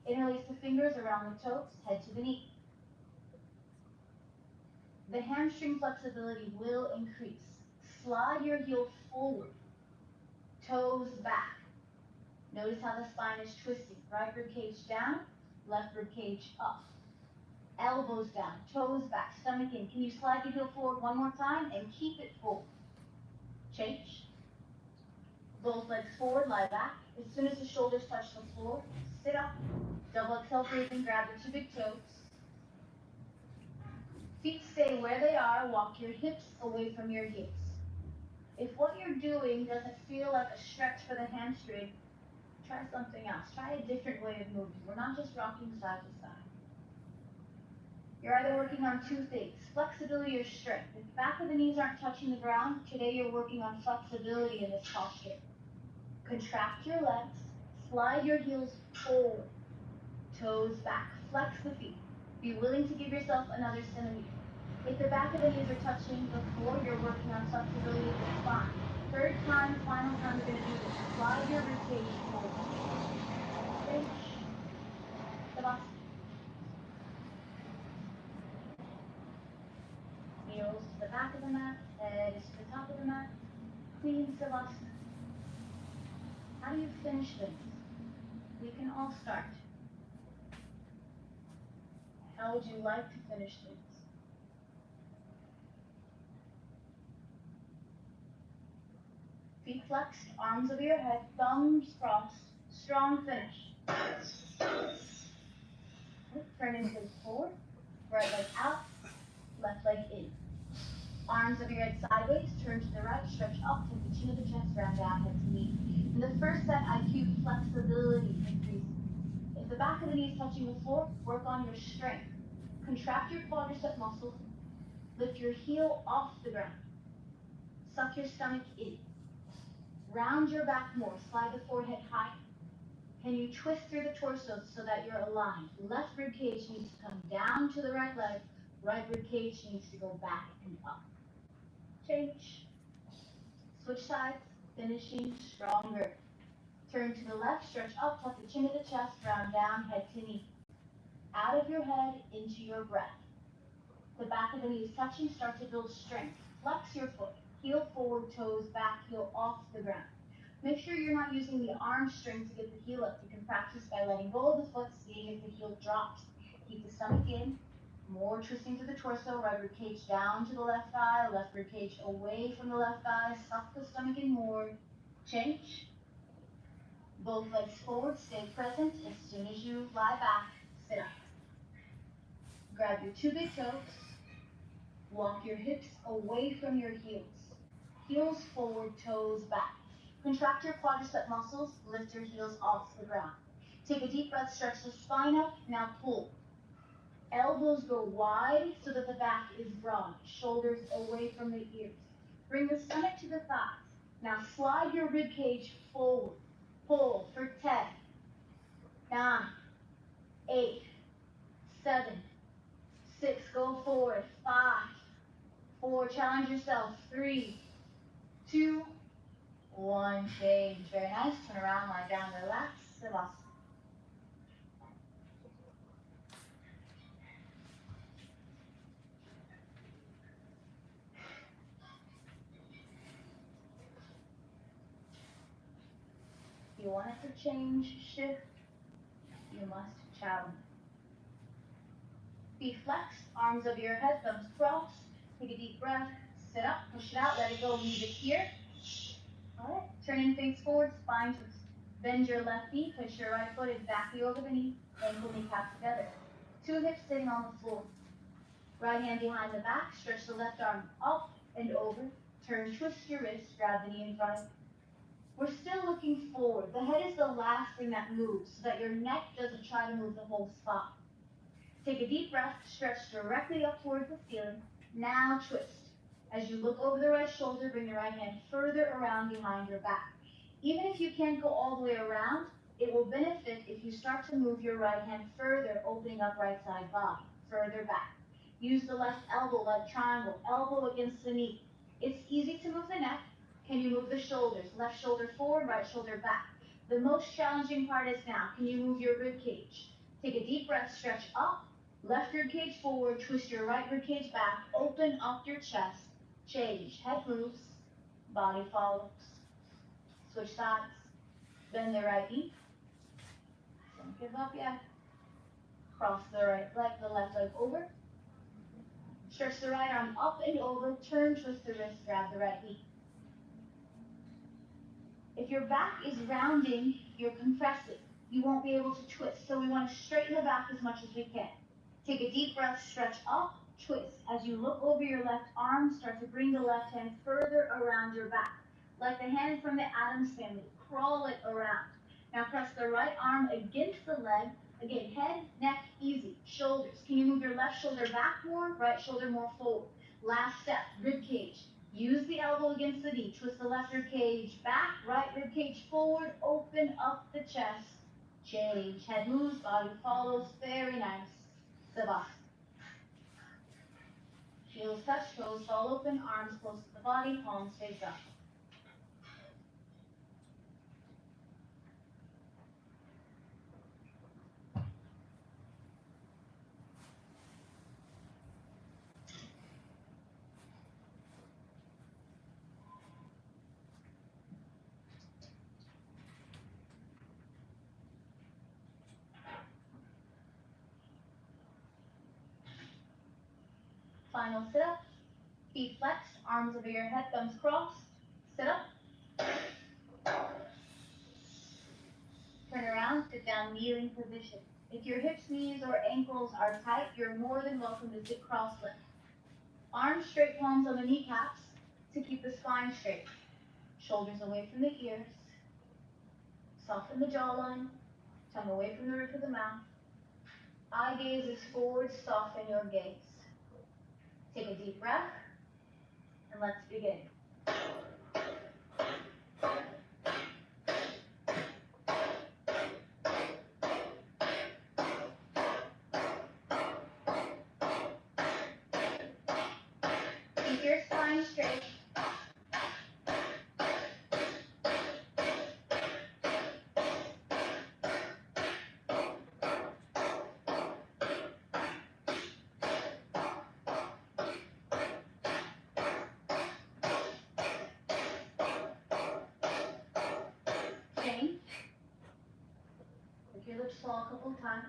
Interlace the fingers around the toes, head to the knee. The hamstring flexibility will increase. Slide your heel forward, toes back. Notice how the spine is twisting. Right rib cage down, left rib cage up. Elbows down, toes back, stomach in. Can you slide your heel forward one more time and keep it forward? Change. Both legs forward, lie back. As soon as the shoulders touch the floor, sit up. Double exhale, breathing, grab the 2 big toes. Feet stay where they are, walk your hips away from your heels. If what you're doing doesn't feel like a stretch for the hamstring, try something else. Try a different way of moving. We're not just rocking side to side. You're either working on 2 things, flexibility or strength. If the back of the knees aren't touching the ground, today you're working on flexibility in this posture. Contract your legs, slide your heels forward, toes back, flex the feet. Be willing to give yourself another centimeter. If the back of the knees are touching the floor, you're working on flexibility of the spine. 3rd time, final time you're going to do this. Slide your ribcage forward. Change. Savasana. Heels to the back of the mat, head is to the top of the mat. Clean Savasana. How do you finish things? We can all start. How would you like to finish things? Feet flexed, arms over your head, thumbs crossed, strong finish. Turn and face forward, right leg out, left leg in. Arms over your head sideways, turn to the right, stretch up, take the chin to the chest, round down, head to knee. In the first set, I cued flexibility increasing. If the back of the knee is touching the floor, work on your strength. Contract your quadricep muscles, lift your heel off the ground. Suck your stomach in. Round your back more, slide the forehead high. Can you twist through the torso so that you're aligned? Left rib cage needs to come down to the right leg, right rib cage needs to go back and up. Change. Switch sides, finishing stronger. Turn to the left, stretch up, tuck the chin to the chest, round down, head to knee. Out of your head, into your breath. The back of the knees touching, start to build strength. Flex your foot. Heel forward, toes back, heel off the ground. Make sure you're not using the arm string to get the heel up. You can practice by letting go of the foot, seeing if the heel drops. Keep the stomach in. More twisting to the torso, right rib cage down to the left thigh, left rib cage away from the left thigh. Suck the stomach in more. Change. Both legs forward, stay present. As soon as you lie back, sit up. Grab your two big toes. Walk your hips away from your heels. Heels forward, toes back. Contract your quadricep muscles, lift your heels off the ground. Take a deep breath, stretch the spine up, now pull. Elbows go wide so that the back is broad. Shoulders away from the ears. Bring the stomach to the thighs. Now slide your rib cage forward. Pull for 10, 9, 8, 7, 6, go forward, 5, 4, challenge yourself, 3, 2, 1, change. Very nice. Turn around, lie down, relax. Savasana. If you want it to change, shift, you must challenge. Feet flexed, arms over your head, thumbs crossed. Take a deep breath, sit up, push it out, let it go, leave it here. All right, turn in face forward, spine twist. Bend your left knee, push your right foot exactly over the knee, ankle kneecap together. Two hips sitting on the floor. Right hand behind the back, stretch the left arm up and over. Turn, twist your wrist, grab the knee in front of you. We're still looking forward. The head is the last thing that moves so that your neck doesn't try to move the whole spine. Take a deep breath, stretch directly up towards the ceiling. Now twist. As you look over the right shoulder, bring the right hand further around behind your back. Even if you can't go all the way around, it will benefit if you start to move your right hand further, opening up right side body, further back. Use the left elbow like triangle, elbow against the knee. It's easy to move the neck. Can you move the shoulders? Left shoulder forward, right shoulder back. The most challenging part is now, can you move your rib cage? Take a deep breath, stretch up, left rib cage forward, twist your right rib cage back, open up your chest, change. Head moves, body follows. Switch sides, bend the right knee. Don't give up yet. Cross the right leg, the left leg over. Stretch the right arm up and over, turn, twist the wrist, grab the right knee. If your back is rounding, you're compressing. You won't be able to twist, so we want to straighten the back as much as we can. Take a deep breath, stretch up, twist. As you look over your left arm, start to bring the left hand further around your back. Like the hand from the Addams family, crawl it around. Now press the right arm against the leg. Again, head, neck, easy. Shoulders. Can you move your left shoulder back more, right shoulder more forward? Last step, rib cage. Use the elbow against the knee. Twist the left rib cage back, right rib cage forward. Open up the chest. Change. Head moves, body follows. Very nice. Savasana. Heels touch, toes fall open, arms close to the body, palms face up. Final sit up. Feet flexed, arms over your head, thumbs crossed. Sit up. Turn around, sit down, kneeling position. If your hips, knees, or ankles are tight, you're more than welcome to sit cross-legged. Arms straight, palms on the kneecaps to keep the spine straight. Shoulders away from the ears. Soften the jawline. Tongue away from the roof of the mouth. Eye gaze is forward, soften your gaze. Take a deep breath, and let's begin. Keep your spine straight. tall a couple of times.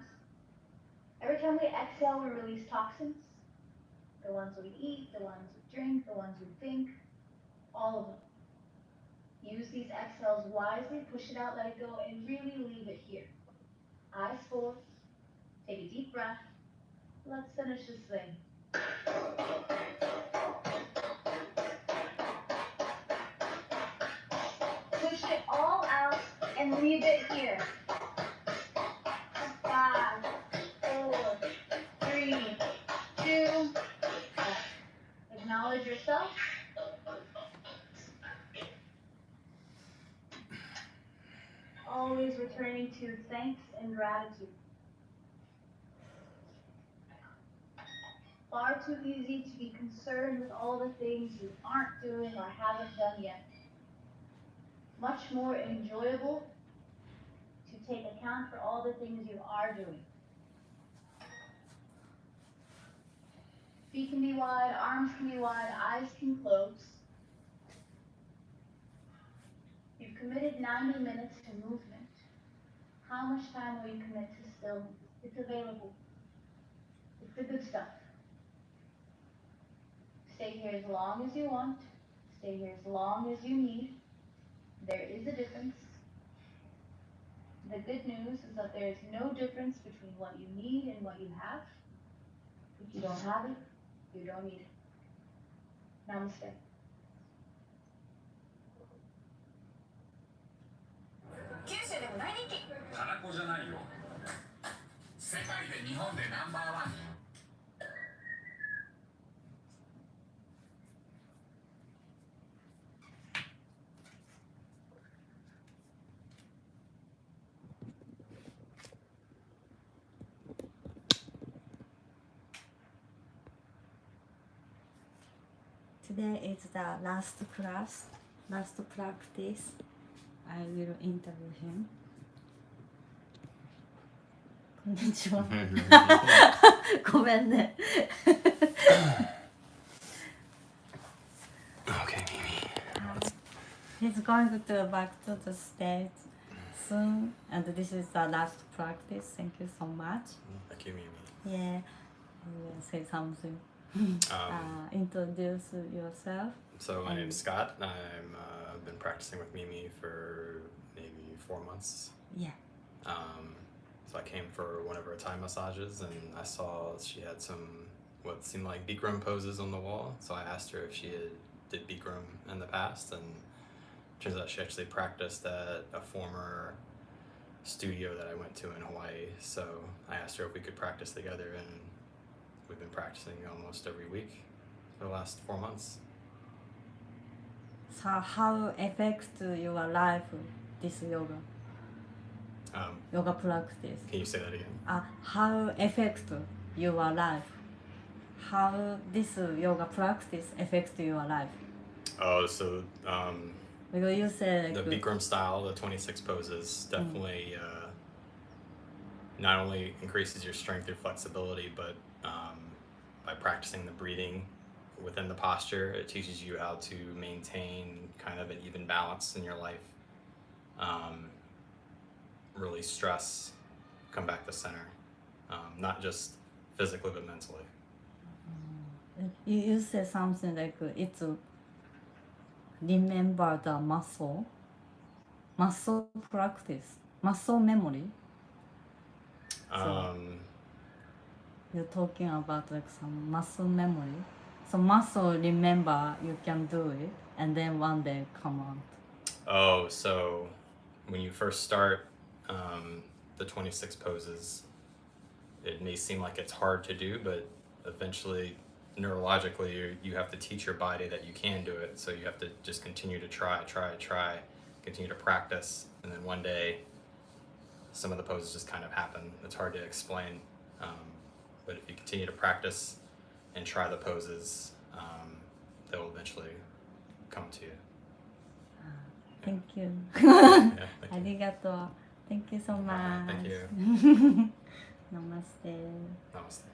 Every time we exhale, we release toxins. The ones we eat, the ones we drink, the ones we think, all of them. Use these exhales wisely, push it out, let it go, and really leave it here. Eyes forward, take a deep breath. Let's finish this thing. Push it all out and leave it here. 5, 4, 3, 2, 1. Acknowledge yourself. Always returning to thanks and gratitude. Far too easy to be concerned with all the things you aren't doing or haven't done yet. Much more enjoyable to take account for all the things you are doing. Feet can be wide, arms can be wide, eyes can close. You've committed 90 minutes to movement. How much time will you commit to stillness? It's available. It's the good stuff. Stay here as long as you want. Stay here as long as you need. There is a difference. The good news is that there is no difference between what you need and what you have. If you don't have it, you don't need it. Namaste. 九州でも大人気。たらこじゃないよ。世界で日本でナンバーワン。Today is the last class, last practice. I will interview him. こんにちは。ごめんね。Okay, Mimi. He's going to back to the stage soon, and this is the last practice. Thank you so much. Thank you, Mimi. Yeah, you will say something. Introduce yourself. So my name's Scott. I've been practicing with Mimi for maybe 4 months. Yeah. So I came for one of her Thai massages, and I saw she had some what seemed like Bikram poses on the wall. So I asked her if she did Bikram in the past, and turns out she actually practiced at a former studio that I went to in Hawaii. So I asked her if we could practice together, and we've been practicing almost every week for the last 4 months. So how affects your life this yoga? Yoga practice. Can you say that again? How affects your life? How this yoga practice affects your life? Oh, so Because you said the Bikram style, the 26 poses, definitely not only increases your strength, your flexibility, but by practicing the breathing within the posture, it teaches you how to maintain kind of an even balance in your life. Release stress, come back to center, not just physically but mentally. You said something like it's remember the muscle practice, muscle memory. You're talking about like some muscle memory. So muscle remember you can do it, and then one day come out. Oh, so when you first start the 26 poses, it may seem like it's hard to do, but eventually neurologically you have to teach your body that you can do it. So you have to just continue to try, continue to practice, and then one day some of the poses just kind of happen. It's hard to explain, but if you continue to practice and try the poses, they'll eventually come to you. Thank you. Yeah, thank you. Arigato. Thank you so much. Thank you. Namaste. Namaste.